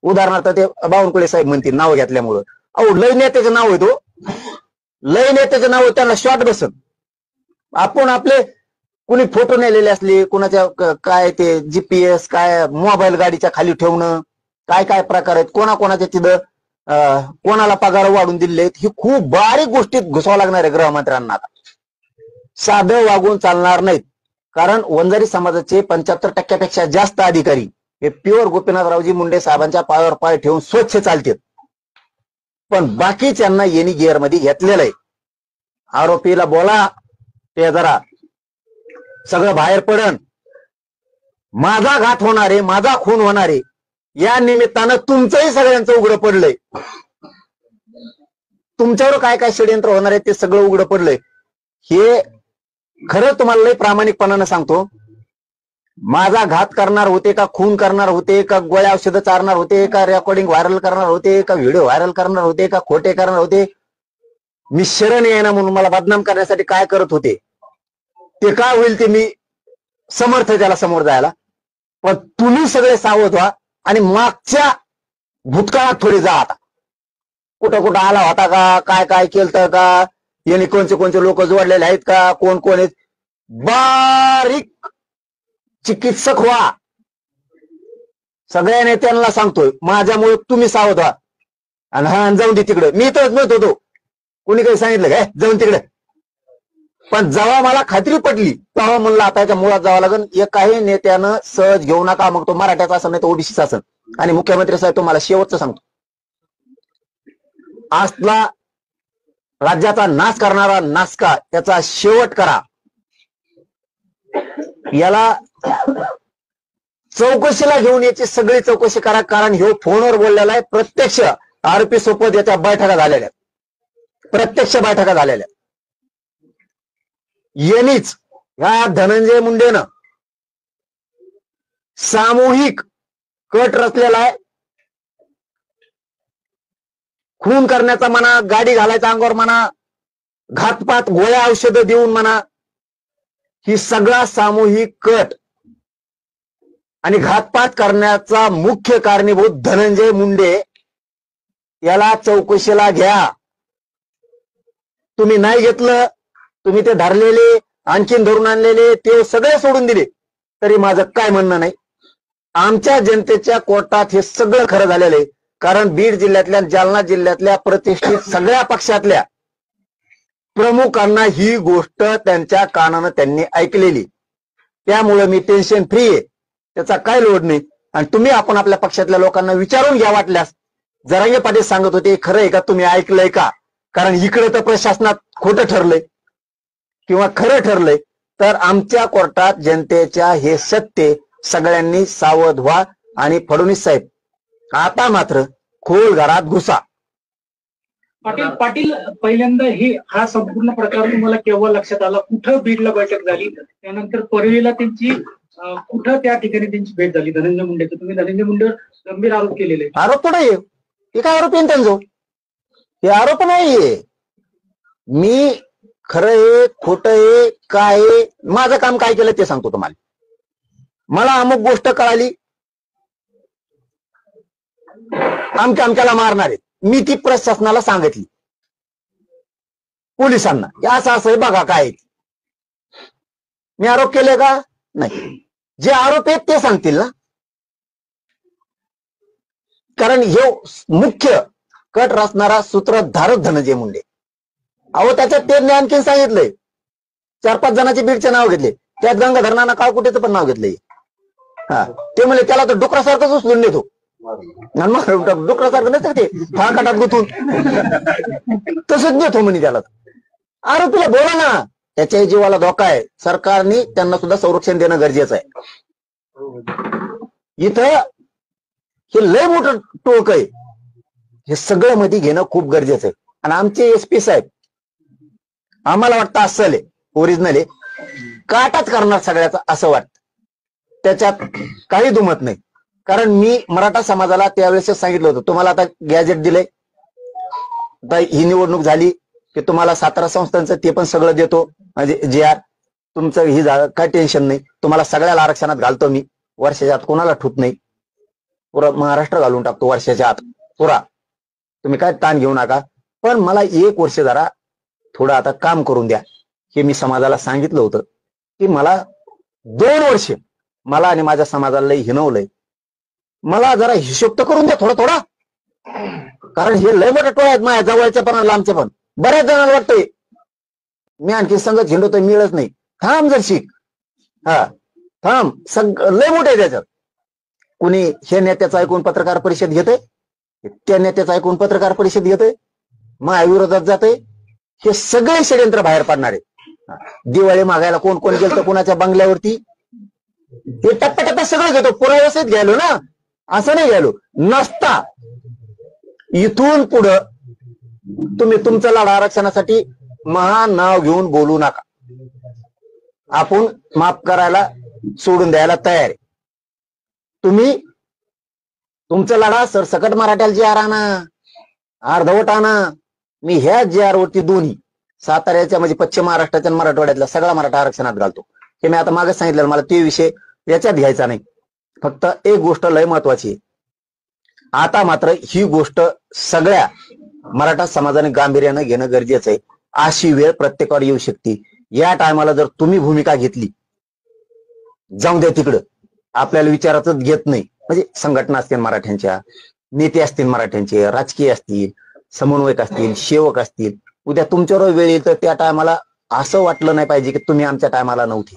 उदाहरणार्थ ते बावनकुळे साहेब म्हणतील नाव घेतल्यामुळं. अहो लय नेत्याचं नाव आहे, लय नेत्याचं नाव त्यांना शॉर्ट बसन. आपण आपले कुणी फोटो नेलेले असले, कुणाच्या काय ते जीपीएस काय मोबाईल गाडीच्या खाली ठेवणं, काय काय प्रकार आहेत, कोणाकोणाच्या तिथं कोणाला पगार वाढून दिले, ही खूप बारीक गोष्टीत घुसावं लागणार आहे गृहमंत्र्यांना. आता साधं वागून चालणार नाहीत. कारण वंजारी समाजाचे 75% जास्त अधिकारी हे प्युअर गोपीनाथरावजी मुंडे साहेबांच्या पायावर पाय ठेवून स्वच्छ चालतात. पण बाकीच्यांना येणी गिअर मध्ये घेतलेलं आहे. आरोपीला बोला, ते जरा सगळं बाहेर पडन. माझा घात होणारे, माझा खून होणारे, या निमित्तानं तुमचंही सगळ्यांचं उघडं पडलंय. तुमच्यावर काय काय षडयंत्र होणार आहे ते सगळं उघडं पडलंय. हे खरं तुम्हाला लय प्रामाणिकपणानं सांगतो. माझा घात करणार होते का, खून करणार होते का, गोळ्या औषधं चारणार होते का, रेकॉर्डिंग व्हायरल करणार होते का, व्हिडिओ व्हायरल करणार होते का, खोटे करणार होते, मी शरण येईना म्हणून मला बदनाम करण्यासाठी काय करत होते, ते काय होईल ते मी समर्थ त्याला समोर जायला. पण तुम्ही सगळे सावध व्हा आणि मागच्या भूतकाळात थोडी जा. आता कुठं कुठं आला होता का, काय काय केलं का, यांनी कोणते कोणते लोक जोडलेले आहेत का, कोण कोण आहेत, बारीक चिकित्सक व्हा. सगळ्या नेत्यांना सांगतोय, माझ्यामुळे तुम्ही सावध व्हा. आणि हा जाऊन दे तिकडे, मी तर म्हणत होतो, कोणी काही सांगितलं काय जाऊन तिकडे, पण जेव्हा मला खात्री पटली तेव्हा म्हणलं आता याच्या मुळात जावं लागेल. एकाही नेत्यानं सहज घेऊ नका, मग तो मराठ्याचा असेल नाही तर ओबीसीचा असेल. आणि मुख्यमंत्री साहेब तुम्हाला शेवटचं सांगतो, आजला राज्याचा नाश करणारा नासका त्याचा शेवट करा. याला चौकशीला घेऊन याची सगळी चौकशी करा. कारण हे फोनवर बोललेला आहे. प्रत्यक्ष आरोपी सोबत याच्या बैठका झालेल्या, प्रत्यक्ष बैठका झालेल्या. यांनीच या धनंजय मुंडेनं सामूहिक कट रचलेला आहे. खून करण्याचा म्हणा, गाडी घालायचा अंगावर म्हणा, घातपात गोळ्या औषधं देऊन म्हणा, ही सगळा सामूहिक कट आणि घातपात करण्याचा मुख्य कारणीभूत धनंजय मुंडे. याला चौकशीला घ्या. तुम्ही नाही घेतलं, तुम्ही ते धरलेले आणखीन धरून आणलेले ते सगळे सोडून दिले तरी माझं काय म्हणणं नाही. आमच्या जनतेच्या कोर्टात हे सगळं खरं झालेलं आहे. कारण बीड जिल्ह्यातल्या, जालना जिल्ह्यातल्या प्रतिष्ठित सगळ्या पक्षातल्या प्रमुखांना ही गोष्ट त्यांच्या कानानं त्यांनी ऐकलेली. त्यामुळे मी टेन्शन फ्री आहे, त्याचा काय लोड नाही. आणि तुम्ही आपण आपल्या पक्षातल्या लोकांना विचारून घ्या वाटल्यास. जरांगे पाटील सांगत होते, खरं आहे का, तुम्ही ऐकलंय का? कारण इकडे तर प्रशासनात खोटं ठरलंय किंवा खरं ठरलंय. तर आमच्या कोर्टात जनतेच्या हे सत्य, सगळ्यांनी सावध व्हा. आणि फडणवीस साहेब आता मात्र खोल घरात घुसा. पाटील पहिल्यांदा हा संपूर्ण प्रकार तुम्हाला केव्हा लक्षात आला? कुठं बीडला बैठक झाली, त्यानंतर परळीला त्यांची कुठं त्या ठिकाणी त्यांची भेट झाली धनंजय मुंडेचं? तुम्ही धनंजय मुंडेवर गंभीर आरोप केलेले. आरोप थोडा आहे हे, काय आरोप आहे त्यांचं? हे आरोप नाहीये. मी खरं आहे खोटं आहे काय आहे, माझं काम काय केलं ते सांगतो तुम्हाला. मला अमुक गोष्ट कळाली, आमच्याला मारणार आहेत, मी ती प्रशासनाला सांगितली, पोलिसांना, असं असं बघा काय. मी आरोप केले का? नाही. जे आरोप आहेत ते सांगतील ना. कारण हे मुख्य कट रचणारा सूत्रधारक धनंजय मुंडे. अहो त्याच्यात ते आणखीन सांगितलंय, 4-5 जणांचे बीडचे नाव घेतले, त्यात गंगाधर नाना काळकुटेचं पण नाव घेतलंय. हा, ते म्हणले त्याला तर डुकरासारखंच उचलून नेतो. डुकरासारखं नसतं ते, फाळकाटात गुंतून तसंच नेतो म्हणे त्याला. आरोपीला बोला ना, त्याच्या जीवाला धोका आहे. सरकारने त्यांना सुद्धा संरक्षण देणं गरजेचं आहे. इथं हे लय मोठं टोक आहे, हे सगळं मध्ये घेणं खूप गरजेचं आहे. आणि आमचे एसपी साहेब आम्हाला वाटतं असं ओरिजिनल आहे, काटाच करणार सगळ्याचा असं वाटतं. त्याच्यात काही दुमत नाही. कारण मी मराठा समाजाला त्यावेळेस सांगितलं होतं, तुम्हाला आता गॅजेट दिलंय, आता ही निवडणूक झाली की तुम्हाला 17 संस्थांचं ते पण सगळं देतो, म्हणजे GR तुमचं ही काय टेन्शन नाही. तुम्हाला सगळ्याला आरक्षणात घालतो मी, वर्षाच्या आत कोणाला ठूत नाही, पुरा महाराष्ट्र घालून टाकतो वर्षाच्या आत पुरा. तुम्ही काय ताण घेऊ नका. पण मला 1 वर्ष जरा थोडं आता काम करून द्या. हे मी समाजाला सांगितलं होतं की मला 2 वर्ष मला आणि माझ्या समाजाला लई हिनवलंय, मला जरा हिशोब तर करून द्या थोडा थोडा. कारण हे लय मोठे टोळ आहेत माझ्या जवळचे पण लांबचे पण. बऱ्याच जणांना वाटतंय मी आणखी संगत झेंडवतोय, मिळत नाही. थांब जर शिक, हा थांब, लय मोठे त्याच्यात. कुणी हे नेत्याचं ऐकून पत्रकार परिषद घेतोय, त्या नेत्याचं ऐकून पत्रकार परिषद घेतोय, माझ्या विरोधात जातोय. हे सगळे षडयंत्र बाहेर पडणार आहे. दिवाळी मागायला कोण कोण गेलं तर कोणाच्या बंगल्यावरती हे टप्प्याटप्प्यात सगळं घेतो, पुराव्यासहित घ्यायलो ना, असं नाही घ्यायलो नसता. इथून पुढं तुम्ही तुमचं लढा आरक्षणासाठी महान नाव घेऊन बोलू नका. आपण माफ करायला सोडून द्यायला तयार आहे. तुम्ही तुमचा लढा सरसकट मराठ्याला जी आर आणा, अर्धवट आणा. मी ह्या जी आर वरती दोन्ही साताऱ्याच्या म्हणजे पश्चिम महाराष्ट्राच्या आणि मराठवाड्यातल्या सगळा मराठा आरक्षणात घालतो. हे मी आता मागे सांगितलं, मला ते विषय याच्यात घ्यायचा नाही. फक्त एक गोष्ट लय महत्वाची आहे. आता मात्र ही गोष्ट सगळ्या मराठा समाजाने गांभीर्यानं घेणं गरजेचं आहे. अशी वेळ प्रत्येकावर येऊ शकते. या टायमाला जर तुम्ही भूमिका घेतली, जाऊन द्या तिकडं, आपल्याला विचारातच घेत नाही, म्हणजे संघटना असतील मराठ्यांच्या, नेते असतील मराठ्यांचे, राजकीय असतील, समन्वयक असतील, सेवक असतील, उद्या तुमच्यावर वेळ येईल तर त्या टायमाला असं वाटलं नाही पाहिजे की तुम्ही आमच्या टायमाला नव्हते.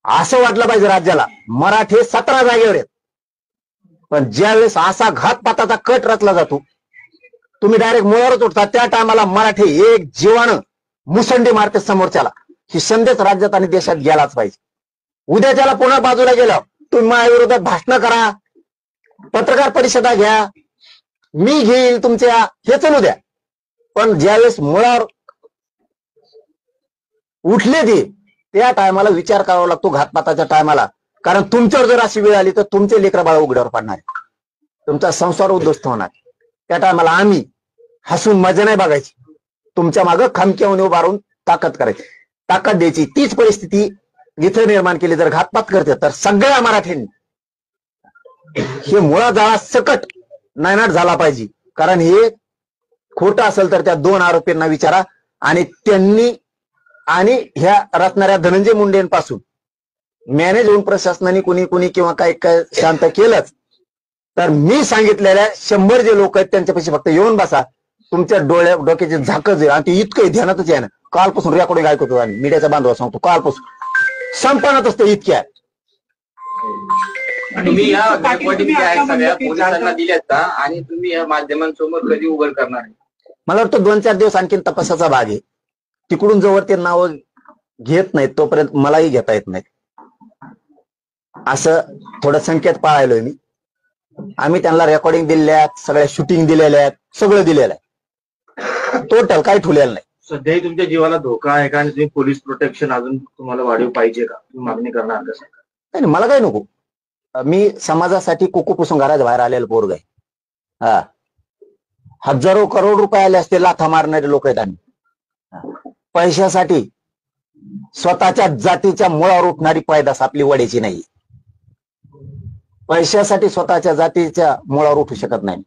असं वाटलं पाहिजे राज्याला मराठे 17 जागेवर आहेत, पण ज्यावेळेस असा घातपाताचा कट रचला जातो, तुम्ही डायरेक्ट मुळावरच उठता, त्या टायमाला मराठे एक जीवानं मुसंडी मारते समोरच्याला. ही संदेश राज्यात आणि देशात गेलाच पाहिजे. उद्या त्याला पुन्हा बाजूला गेला, तुम्ही माझ्याविरोधात भाषण करा, पत्रकार परिषदा घ्या, मी घेईल तुमच्या, हे चालू द्या, पण ज्यावेळेस मुळावर उठले ते त्या टायमाला विचार करावा लागतो घातपाताच्या टायमाला. कारण तुमच्यावर जर अशी वेळ आली तर तुमचे लेकरं बाळ उघड्यावर पडणार, तुमचा संसार उद्ध्वस्त होणार. त्या टायमाला आम्ही हसून मजा नाही बघायची, तुमच्या मागं खमक्यावून उभारून ताकद करायची, ताकद द्यायची. तीच परिस्थिती इथे निर्माण केली जर घातपात करते तर सगळ्या मराठ्यांनी हे मुळा जाळा सकट नायनाट झाला पाहिजे. कारण हे खोटं असेल तर त्या 2 आरोपींना विचारा, आणि त्यांनी आणि ह्या रचणाऱ्या धनंजय मुंडेंपासून मॅनेज होऊन प्रशासनाने कुणी कुणी किंवा काय काय शांत केलंच तर मी सांगितलेल्या 100 जे लोक आहेत त्यांच्यापाशी फक्त येऊन बसा, तुमच्या डोक्याचे झाकच आहे. आणि ते इतकं ध्यानातच आहे ना, कालपासून रेकॉर्डिंग ऐकतो आणि मीडियाच्या बांधवा सांगतो, कालपासून संपणात असते इतक्या. तुम्ही या रेकॉर्डिंग ज्या आहेत सगळ्या पोलिसांना दिल्यात का, आणि तुम्ही या माध्यमांसमोर कधी उघड करणार आहे? मला वाटतं 2-4 दिवस आणखीन तपासाचा भाग आहे. तिकडून जोवर ते नाव घेत नाहीत तोपर्यंत मलाही घेता येत नाही, असं थोडं संकेत पाळायलोय मी. आम्ही त्यांना रेकॉर्डिंग दिलेल्या आहेत, सगळ्या शूटिंग दिलेल्या आहेत, सगळं दिलेलं आहे, टोटल काही ठेवलेलं नाही. सध्याही तुमच्या जीवाला धोका आहे का, आणि तुम्ही पोलीस प्रोटेक्शन अजून तुम्हाला वाढीव पाहिजे का, तुम्ही मागणी करणार कसं? नाही, मला काही नको. मी समाजासाठी कुकू पुसून घराच्या बाहेर आलेलं पोरग आहे. हा, हजारो करोड रुपये आले असते लाथा मारणारे लोक आहेत आम्ही. पैशासाठी स्वतःच्या जातीच्या मुळावर उठणारी पैदास आपली वड्याची नाही. पैशासाठी स्वतःच्या जातीच्या मुळावर उठू शकत नाही.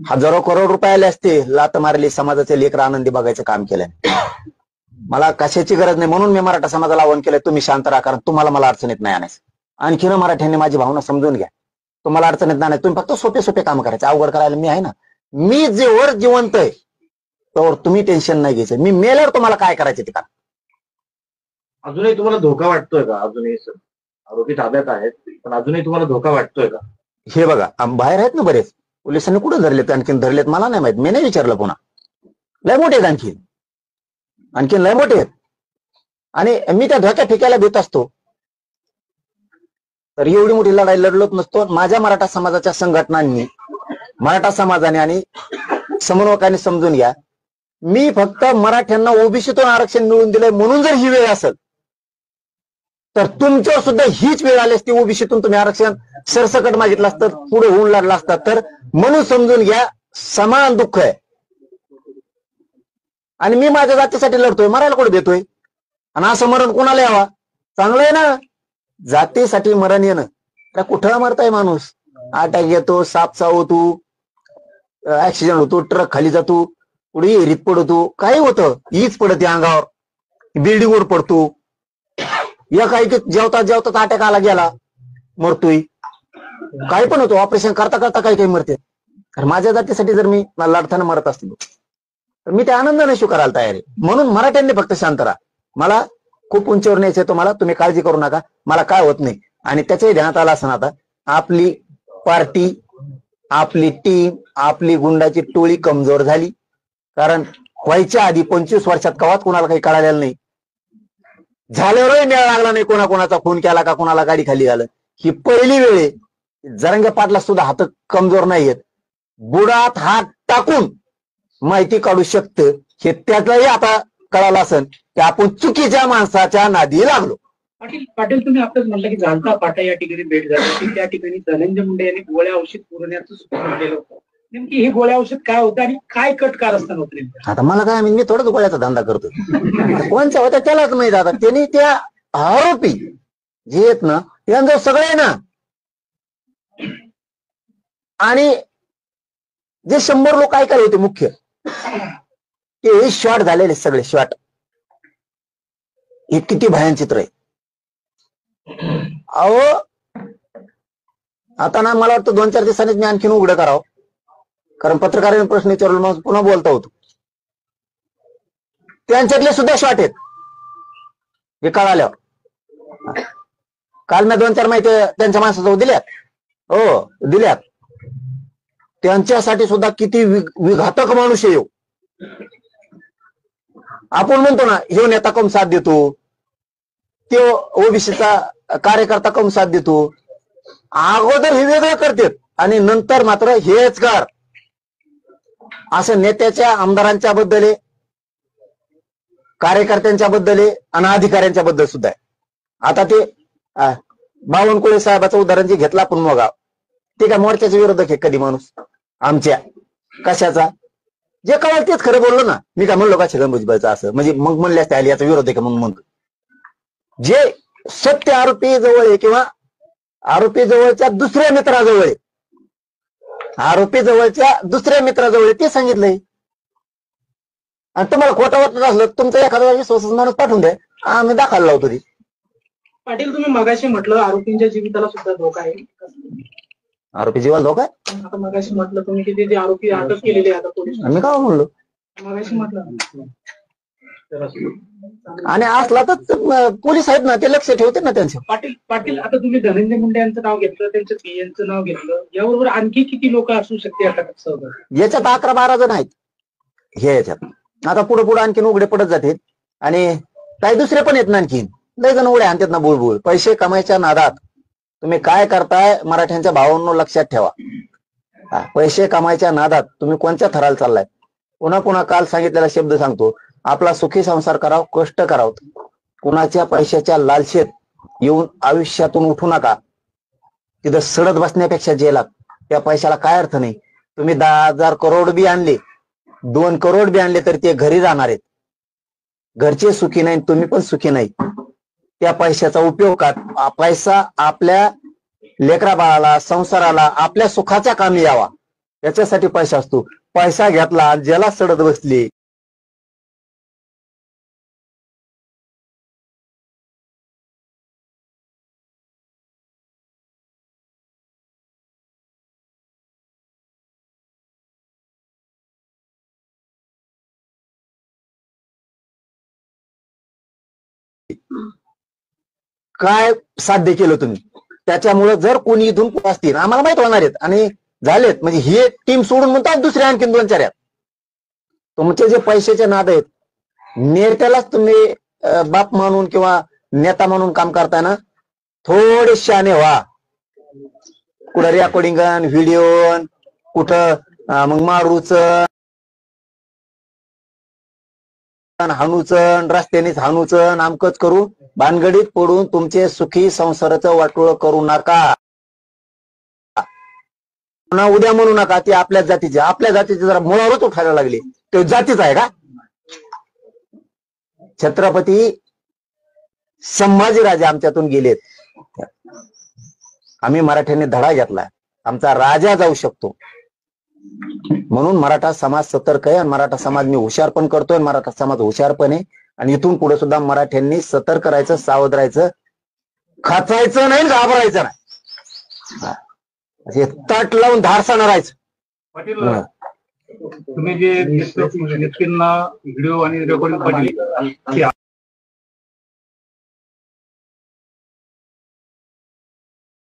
हजारो करोड रुपये आले असते, लात मारली, समाजाचे लेकर आनंदी बघायचं काम केलं. मला कशाची गरज नाही, म्हणून मी मराठा समाजाला आवाहन केलंय, तुम्ही शांत राहा, कारण तुम्हाला मला अडचणीत नाही आणायचं. आणखीन मराठ्यांनी माझी भावना समजून घ्या, तुम्हाला अडचणीत नाही, तुम्ही फक्त सोपे सोपे काम करायचे, अवघड करायला मी आहे ना. मी जेवर जिवंत आहे त्यावर तुम्ही टेन्शन नाही घ्यायचं, मी मेल्यावर तुम्हाला काय करायचं ते करा. अजूनही तुम्हाला धोका वाटतोय का? अजूनही आरोपी ताब्यात आहेत, पण अजूनही तुम्हाला धोका वाटतोय का? हे बघा, बाहेर आहेत ना बरेच, पोलिसांनी कुठं धरलेत, आणखीन धरलेत मला नाही माहित, मी नाही विचारलं पुन्हा. लय मोठे आहेत, आणखीन लय मोठे आहेत, आणि मी त्या धोक्या ठिकायला देत असतो. तर एवढी मोठी लढाई लढलोच नसतो. माझ्या मराठा समाजाच्या संघटनांनी, मराठा समाजाने आणि समन्वयकांनी समजून घ्या, मी फक्त मराठ्यांना ओबीसीतून आरक्षण मिळवून दिलंय म्हणून जर ही वेळ असेल तर तुमच्यावर सुद्धा हीच वेळ आली असती. ओबीसीतून तुम्ही आरक्षण सरसकट मागितलं असतं, पुढे होऊन लागला असतात, तर म्हणून समजून घ्या समान दुःख आहे. आणि मी माझ्या जातीसाठी लढतोय, मरायला कुठे देतोय? आणि असं मरण कोणाला यावा? चांगलं आहे ना, जातीसाठी मरण येणं. त्या कुठं मरताय माणूस, अटॅक येतो, साप चावतो, ऍक्सिडेंट होतो, ट्रक खाली जातो, पुढे एरीत पडतो, काही होतं, हीच पडते अंगावर, बिल्डिंगवर पडतो, या काही जेवता जेवता अटॅक आला गेला मरतोय, काही पण होतो, ऑपरेशन करता करता काही काही मरते. कारण माझ्या जातीसाठी जर मी लढताना मरत असतो तर मी ते आनंदाने स्वीकारायला तयार आहे. म्हणून मराठ्यांनी फक्त शांत राहा, मला खूप उंचीवर न्यायचंय तुम्हाला, तुम्ही काळजी करू नका, मला काय होत नाही. आणि त्याच्याही ध्यानात आलं असं आता, आपली पार्टी, आपली टीम, आपली गुंडाची टोळी कमजोर झाली. कारण व्हायच्या आधी 25 वर्षात कवाच कोणाला काही कळालेलं नाही. झाल्यावरही मेळ लागला नाही, कोणाकोणाचा फोन केला का कोणाला गाडी खाली झालं. ही पहिली वेळ आहे. जरांगे पाटला सुद्धा हात कमजोर नाहीयेत, बुडात हात टाकून माहिती काढू शकतं. हे त्याचंही आता कळालं असेल की आपण चुकीच्या माणसाच्या नादी लागलो. पाटील तुम्ही आताच म्हणलं की जालता पाटा या ठिकाणी भेट झाली होती, त्या ठिकाणी धनंजय मुंडे यांनी गोळ्या औषध पुरवण्याचं सूचना केलं होतं. नेमकी हे गोळ्या औषध काय होतं आणि काय कट कारस्थान होतं नेमकं? आता मला काय मी थोडंच गोळ्याचा धंदा करतो. कोणचा होता त्यालाच माहित. आता त्यांनी त्या आरोपी जे आहेत ना त्यांचं सगळे ना, आणि जे 100 लोक ऐकायला होते मुख्य, ते हे शॉट झालेले सगळे शॉट. हे किती भयान चित्र आहे. अहो आता ना मला वाटतं 2-4 दिवसांनीच मी आणखीन उघडं करावं, कारण पत्रकारांनी प्रश्न विचारला मग पुन्हा बोलता होतो. त्यांच्यातले सुद्धा शॉट आहेत हे कळाल्यावर. काल मी 2-4 माहिती त्यांच्या माणसाजवळ दिल्यात. हो दिल्यात. त्यांच्यासाठी सुद्धा किती विघातक माणूस आहे. आपण म्हणतो ना ह्यो नेता कम साथ देतो, तो ओबीसीचा कार्यकर्ता कम साथ देतो. अगोदर हे वेगळं करतात आणि नंतर मात्र हेच कर असं नेत्याच्या आमदारांच्या बद्दल आहे, कार्यकर्त्यांच्या बद्दल आहे आणि अधिकाऱ्यांच्या बद्दल सुद्धा आहे. आता ते बावनकुळे साहेबाचं उदाहरण जे घेतलं आपण मग, ते काय मोर्चाचे विरोधक आहे कधी माणूस आमच्या कशाचा? जे कळलं तेच खरं बोललो ना. मी काय म्हणलो का छगन भुजबळचं असं म्हणजे मग म्हणले असते आली याचा विरोध आहे का म्हणून म्हणतो. जे सत्य आरोपी जवळ आहे किंवा आरोपी जवळच्या दुसऱ्या मित्राजवळ आहे, आरोपी जवळच्या दुसऱ्या मित्राजवळ ते सांगितलंय. आणि तुम्हाला खोटं वाटत असलं तुमचा एखादा विश्वास माणूस पाठवून द्या, आम्ही दाखवायला लावतो ती. पाटील तुम्ही मगाशी म्हटलं आरोपींच्या जीविताला सुद्धा धोका आहे. आरोपी जीवाला धोका आहे? आता मगाशी म्हटलं तुम्ही की ते आरोपी अटक केलेले आता पोलीस. मी काय म्हणलो मगाशी म्हटलं. आणि असला तर पोलीस आहेत ना, ते लक्ष ठेवते ना त्यांचं. पाटील आता तुम्ही धनंजय मुंडे यांचं नाव घेतलं, त्यांच्या पीएनचं नाव घेतलं, याबरोबर आणखी किती लोक असू शकते अटक सहभागी? याच्यात 11-12 जण आहेत हे याच्यात. आता पुढे पुढे आणखीन उघडे पडत जातात आणि काही दुसरे पण आहेत ना, आणखीन लय जण उड्या आणतात ना बुळबुळ. पैसे कमायच्या नादात तुम्ही काय करताय मराठ्यांच्या भावांनो लक्षात ठेवा. पैसे कमायच्या नादात तुम्ही कोणत्या थराला चाललाय? पुन्हा पुन्हा काल सांगितलेला शब्द सांगतो, आपला सुखी संसार करावं, कष्ट करावं. कुणाच्या पैशाच्या लालसेत येऊन आयुष्यातून उठू नका. तिथं सडत बसण्यापेक्षा जेलात त्या पैशाला काय अर्थ नाही. तुम्ही 10,000 करोड बी आणले, 2 करोड बी आणले तर ते घरी जाणार आहेत. घरचे सुखी नाही, तुम्ही पण सुखी नाही. त्या पैशाचा उपयोग का? पैसा आपल्या लेकरा बाळाला, संसाराला, आपल्या सुखाच्या कामी यावा याच्यासाठी पैसा असतो. पैसा घेतला, ज्याला सडत बसली, काय साध्य केलं तुम्ही? त्याच्यामुळे जर कोणी इथून असतील आम्हाला माहित होणार आहेत आणि झालेत, म्हणजे ही टीम सोडून म्हणतात दुसरे आणखीन 2-4 आहेत. तुमचे जे पैशाचे नाद आहेत, नेत्यालाच तुम्ही बाप म्हणून किंवा नेता म्हणून काम करताना थोडे शहाणे व्हा. कुठं रेकॉर्डिंग, व्हिडिओ, कुठं मग मारूचं हाणूचन, रस्त्यानेच हाणूचन, आमकच करू, भानगडीत पडून तुमचे सुखी संसाराचं वाटोळ करू नका. पुन्हा उद्या म्हणू नका ते आपल्या जातीचे जरा मुळावरच उठायला लागले, ते जातीच आहे का? छत्रपती संभाजीराजे आमच्यातून गेलेत. आम्ही मराठ्यांनी धडा घेतलाय, आमचा राजा जाऊ शकतो. म्हणून मराठा समाज सतर्क आहे आणि मराठा समाज मी हुशार पण करतोय. मराठा समाज हुशार पण आहे आणि इथून पुढे सुद्धा मराठ्यांनी सतर्क राहायचं, सावध राहायचं, खचायचं नाही, घाबरायचं नाही, तट लावून धारसानं राहायचं. पाटील तुम्ही जे व्यक्तींना व्हिडिओ आणि रेकॉर्डिंग पाठवली,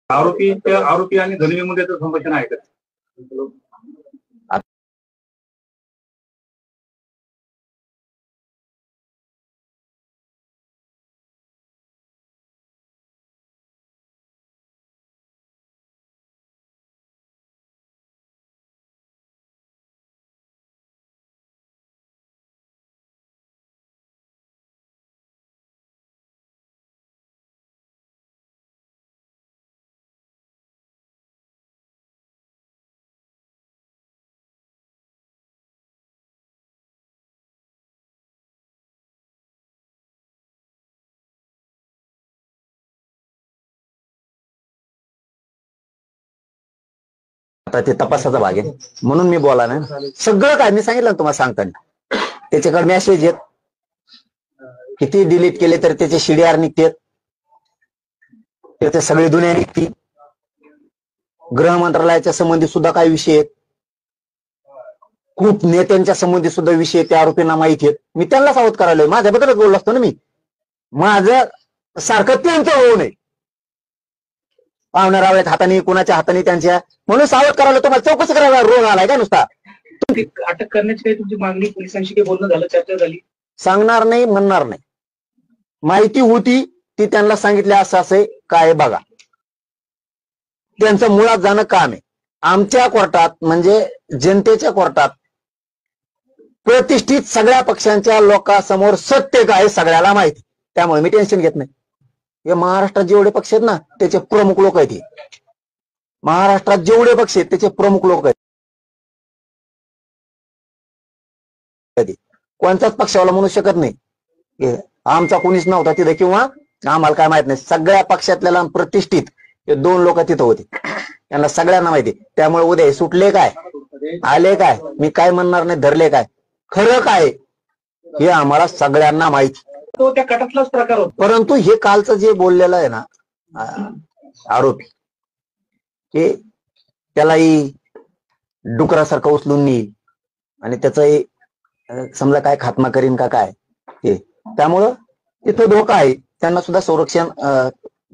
आरोपी आणि धनंजय मुंडेचं संभाषण आहे का? आता ते तपासाचा भाग आहे म्हणून मी बोला ना. सगळं काय मी सांगितलं ना तुम्हाला सांगताना, त्याच्याकडे मेसेज येत, किती डिलीट केले तर त्याचे CDR निघतात, त्याचे सगळे दुनिया निघती. गृह मंत्रालयाच्या संबंधी सुद्धा काही विषय आहेत, खूप नेत्यांच्या संबंधी सुद्धा विषय त्या आरोपींना माहिती आहेत. मी त्यांना सावध करायला, माझ्याबद्दलच बोललो असतो ना मी. माझं सारखं त्यांचं होऊ नये, पाहुण्या रावळ्यात हाताने कुणाच्या हाताने त्यांच्या, म्हणून सावध करायला तुम्हाला चौकशी करायला रोग आलाय का नुसता. अटक करण्याची काही तुमची मागणी पोलिसांशी काही बोलणं झालं, चर्चा झाली? सांगणार नाही, म्हणणार नाही. माहिती होती ती त्यांना सांगितली, असं असं काय बघा. त्यांचं मुळात जाणं काम आहे. आमच्या कोर्टात म्हणजे जनतेच्या कोर्टात प्रतिष्ठित सगळ्या पक्षांच्या लोकांसमोर सत्य काय सगळ्याला माहिती, त्यामुळे मी टेन्शन घेत नाही. हे महाराष्ट्रात जेवढे पक्ष आहेत ना त्याचे प्रमुख लोक आहेत. महाराष्ट्रात जेवढे पक्ष आहेत त्याचे प्रमुख लोक आहेत. कोणताच पक्षावाला म्हणू शकत नाही आमचा कोणीच नव्हता तिथे किंवा आम्हाला काय माहित नाही. सगळ्या पक्षातल्या प्रतिष्ठित हे 2 लोक तिथं होते, त्यांना सगळ्यांना माहिती. त्यामुळे उद्या सुटले काय, आले काय, मी काय म्हणणार नाही, धरले काय, खरं काय हे आम्हाला सगळ्यांना माहिती. तो त्या कटातलाच प्रकार होता. परंतु हे कालचं जे बोललेलं आहे ना आरोपी, हे त्यालाही डुकरासारखं उचलून नेईल आणि त्याचं समजा काय खात्मा करीन का काय हे, त्यामुळं तिथं धोका आहे. त्यांना सुद्धा संरक्षण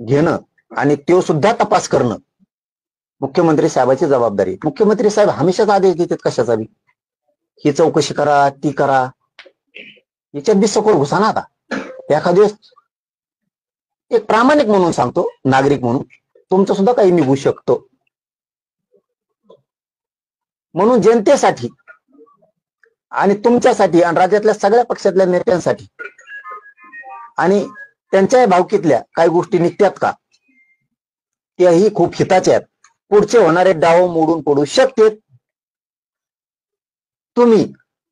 घेणं आणि तो सुद्धा तपास करणं मुख्यमंत्री साहेबांची जबाबदारी. मुख्यमंत्री साहेब हमेशाच आदेश देतात कशाचा बी, ही चौकशी करा, ती करा. याच्यात बी सखोल घुसा ना. आता एखाद्या दिवस एक प्रामाणिक म्हणून सांगतो, नागरिक म्हणून तुमचं सुद्धा काही निघू शकतो. म्हणून जनतेसाठी आणि तुमच्यासाठी आणि राज्यातल्या सगळ्या पक्षातल्या नेत्यांसाठी आणि त्यांच्या भावकीतल्या काही गोष्टी निघतात का, त्याही खूप हिताच्या आहेत. पुढचे होणारे डाव मोडून पडू शकतात. तुम्ही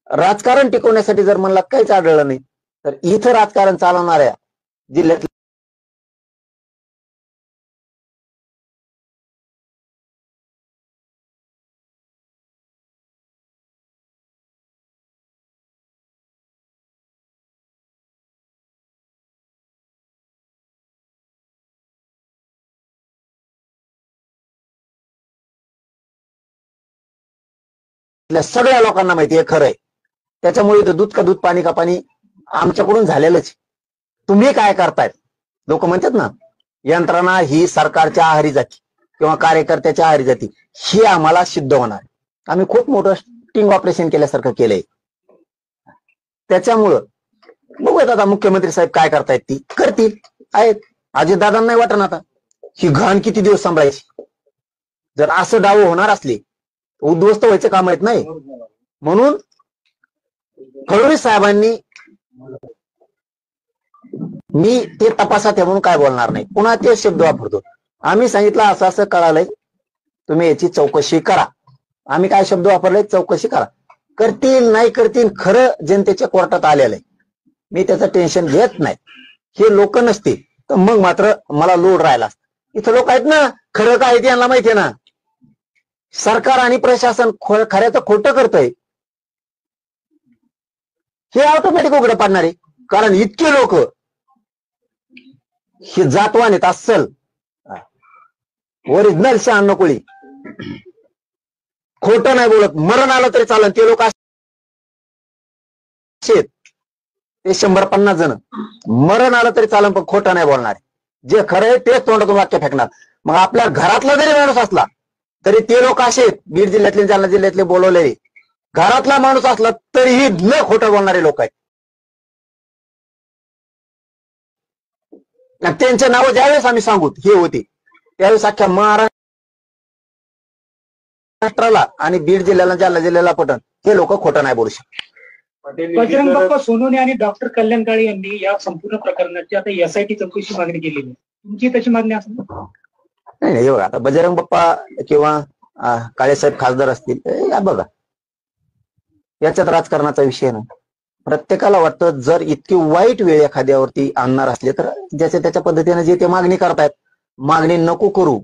राजकारण टिकवण्यासाठी जर म्हणला काहीच आढळलं नाही तर इथं राजकारण चालवणाऱ्या जिल्ह्यात सगळ्या लोकांना माहिती आहे खरंय. त्याच्यामुळे इथं दूध का दूध पाणी का पाणी आमच्याकडून झालेलंच. तुम्ही काय करतायत, लोक म्हणतात ना यंत्रणा ही सरकारच्या आहारी जाती किंवा कार्यकर्त्याच्या आहारी जाती, हे आम्हाला सिद्ध होणार. आम्ही खूप मोठं स्टिंग ऑपरेशन केल्यासारखं केलंय. त्याच्यामुळं बघूयात आता मुख्यमंत्री साहेब काय करतायत, ती करतील आहेत. अजितदादांना नाही वाटत आता ही घाण किती दिवस सांभाळायची. जर असं डाव होणार असले उद्ध्वस्त व्हायचं काम येत नाही. म्हणून फडणवीस साहेबांनी, मी ते तपासात आहे म्हणून काय बोलणार नाही, पुन्हा ते शब्द वापरतो. आम्ही सांगितलं असं असं कळालंय, तुम्ही याची चौकशी करा. आम्ही काय शब्द वापरले, चौकशी करा. करतील नाही करतील, खरं जनतेच्या कोर्टात आलेलं आहे. मी त्याचं टेन्शन घेत नाही. हे लोक नसते तर मग मात्र मला लोड राहिला असता. इथं लोक आहेत ना, खरं काय ते यांना माहितीये ना. सरकार आणि प्रशासन खऱ्याचं खोटं करतंय हे ऑटोमॅटिक उघडं पाडणार आहे. कारण इतके लोक हे जातवान आहेत, अस्सल ओरिजिनल शहाण्णव कोळी, खोटं नाही बोलत. मरण आलं तरी चालन, ते लोक ते 150 जण मरण आलं तरी चालन पण खोटं नाही बोलणार. जे खरं आहे तेच तोंडातून वाक्य फेकणार. मग आपल्या घरातला जरी माणूस असला तरी ते लोक असे बीड जिल्ह्यातले जालना जिल्ह्यातले बोलवलेले, घरातला माणूस असला तरीही न खोटं बोलणारे लोक आहेत. त्यांचे नाव ज्यावेळेस आम्ही सांगू हे होते त्यावेळेस अख्ख्या महाराष्ट्राला आणि बीड जिल्ह्याला जालना जिल्ह्याला पटन हे लोक खोटं नाही बोलू शकत. बजरंग बाप्पा सोनवणे आणि डॉक्टर कल्याण काळे यांनी या संपूर्ण प्रकरणाची आता SIT चौकशी मागणी केलेली आहे. तुमची तशी मागणी असेल? नाही हे बघा, आता बजरंग बाप्पा किंवा काळेसाहेब खासदार असतील, या बघा याच्यात राजकारणाचा विषय ना. प्रत्येकाला वाटतं जर इतकी वाईट वेळ एखाद्यावरती आणणार असले तर ज्याच्या त्याच्या पद्धतीने जे ते मागणी करतायत, मागणी नको करू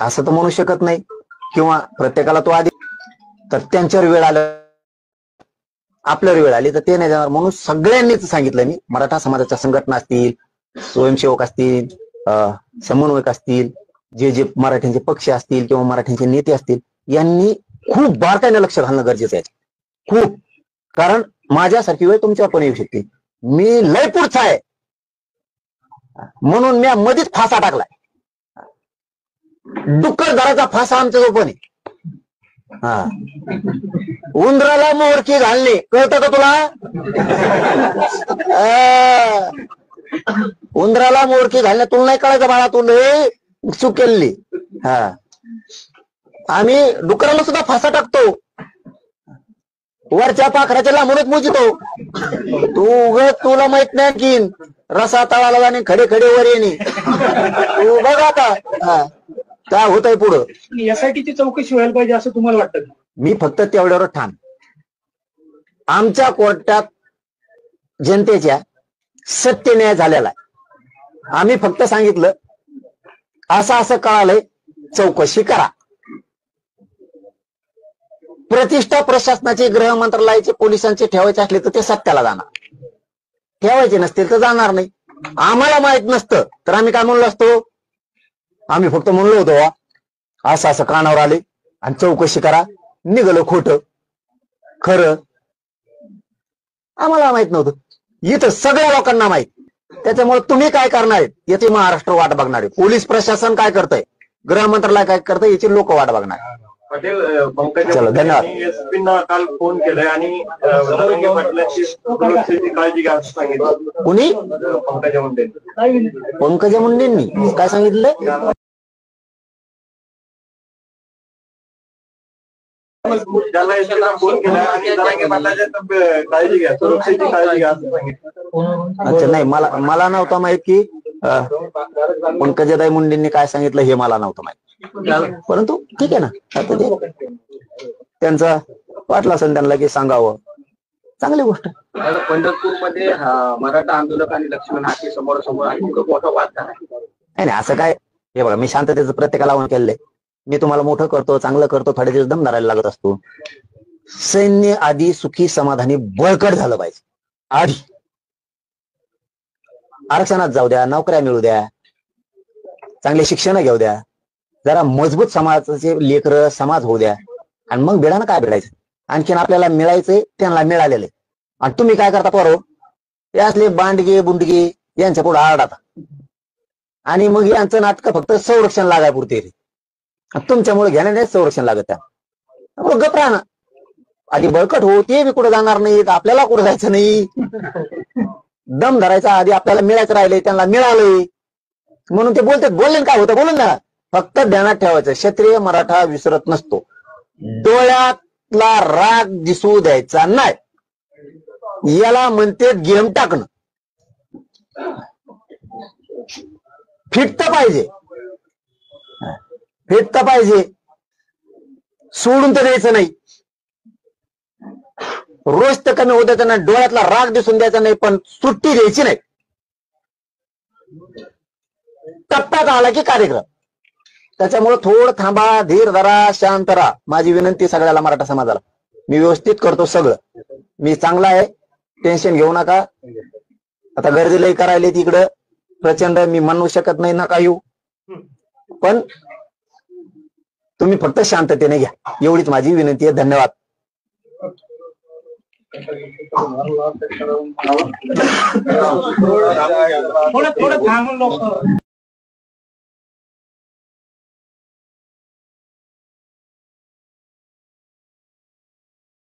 असं तर म्हणू शकत नाही. किंवा प्रत्येकाला तो आधी, तर त्यांच्यावर वेळ आल्या, आपल्यावर वेळ आली तर ते नाही जाणार. म्हणून सगळ्यांनीच सांगितलं मी, मराठा समाजाच्या संघटना असतील, स्वयंसेवक असतील, समन्वयक असतील, जे मराठ्यांचे पक्ष असतील किंवा मराठ्यांचे नेते असतील, यांनी खूप बारकाईने लक्ष घालणं गरजेचं आहे. खूप. कारण माझ्यासारखी वेळ तुमच्यावर पण येऊ शकते. मी लय पुढचा आहे म्हणून मी मध्येच फासा टाकलाय. डुक्कर धराचा फासा आमच्या सोबत आहे. हा, उंदराला मोरकी घालणे कळतं का तुला? उंदराला मोरकी घालणे तुला नाही कळायचं बाळा, तू लय चूक केली. हा, आम्ही डुकराला सुद्धा फासा टाकतो, वरच्या पाखराच्या लांबूनच मोजितो. तू उगत तुला माहित नाही की रसा तळाला जाणे, खडे खडे वर येणे. तू बघ आता काय होत आहे पुढं. यासाठीची चौकशी व्हायला पाहिजे असं तुम्हाला वाटतं? मी फक्त तेवढ्यावर ठाम. आमच्या कोर्टात जनतेच्या सत्य न्याय झालेला आहे. आम्ही फक्त सांगितलं असं असं कळालंय, चौकशी करा. प्रतिष्ठा प्रशासनाचे, गृह मंत्रालयाचे, पोलिसांचे ठेवायचे असले तर ते सत्याला जाणार, ठेवायचे नसतील तर जाणार नाही. आम्हाला माहित नसतं तर आम्ही काय म्हणलो असतो? आम्ही फक्त म्हणलो होतो असं असं कानावर आले आणि चौकशी करा. निघालं खोटं खरं, आम्हाला माहित नव्हतं. इथं सगळ्या लोकांना माहित. त्याच्यामुळे तुम्ही काय करणार आहेत याची महाराष्ट्र वाट बघणार आहे. पोलीस प्रशासन काय करतंय, गृह मंत्रालय काय करतंय याची लोक वाट बघणार. पाटील, पंकजा चलो, धन्यवाद. एसपींना काल फोन केलाय आणि जरांगे पाटलांची सुरक्षेची काळजी घ्या असं सांगितलं. कुणी? पंकजा मुंडे. पंकजा मुंडेंनी काय सांगितलं? ज्याला एसपीला फोन केला आणि जरांगे पाटलांची काळजी घ्या, सुरक्षेची काळजी घ्या असं सांगितलं. अच्छा, नाही, मला नव्हतं माहित की पंकजाताई मुंडेंनी काय सांगितलं हे मला नव्हतं माहित. परंतु ठीक आहे ना, आता ते त्यांचा वाटला असेल त्यांना की सांगावं, चांगली गोष्ट. पंढरपूरमध्ये मराठा आंदोलक आणि लक्ष्मण हाके समोर मोठा वाद झाला. नाही असं काय, हे बघा, मी शांततेचं प्रत्येकाला आव्हान केलंय. मी तुम्हाला मोठं करतो, चांगलं करतो, थोडे दिवस दम धरायला लागत असतो. सैन्य आधी सुखी समाधानी बळकट झालं पाहिजे. आधी आरक्षणात जाऊ द्या, नोकऱ्या मिळू द्या, चांगले शिक्षण घेऊ द्या, जरा मजबूत समाजाचे लेकर समाज होऊ द्या, आणि मग बेडानं काय बेडायचं. आणखीन आपल्याला मिळायचंय त्यांना मिळालेलं आहे. आणि तुम्ही काय करता पोरो, हे असले बांडगे बुंडगे यांच्या पुढे आरडाता, आणि मग यांचं नाटक फक्त संरक्षण लागायपुरते. तुमच्यामुळे घेण्याने संरक्षण लागत त्या गप राहणं. आधी बळकट हो, ते बी कुठे जाणार नाहीत, आपल्याला कुठे जायचं नाही. दम धरायचा, आधी आपल्याला मिळायचं राहिले, त्यांना मिळालंय म्हणून ते बोलतात. बोलले काय होतं, बोलून ना. फक्त ध्यानात ठेवायचं, क्षत्रिय मराठा विसरत नसतो. डोळ्यातला राग दिसू द्यायचा नाही, याला म्हणते गेम टाकणं. फिटत पाहिजे, फिटत पाहिजे, सोडून तर द्यायचं नाही. रोज तर कमी होत द्यायचं नाही, डोळ्यातला राग दिसून द्यायचा नाही, पण सुट्टी द्यायची नाही. टप्प्यात आला की कार्यक्रम. त्याच्यामुळे थोडं थांबा, धीर धरा, शांत राहा. माझी विनंती सगळ्याला, मराठा समाजाला. मी व्यवस्थित करतो सगळं, मी चांगला आहे, टेन्शन घेऊ नका. आता गर्दी लई करायला तिकडं प्रचंड, मी म्हणू शकत नाही नका येऊ, पण तुम्ही फक्त शांततेने घ्या, एवढीच माझी विनंती आहे. धन्यवाद. थोडं थांबून लोक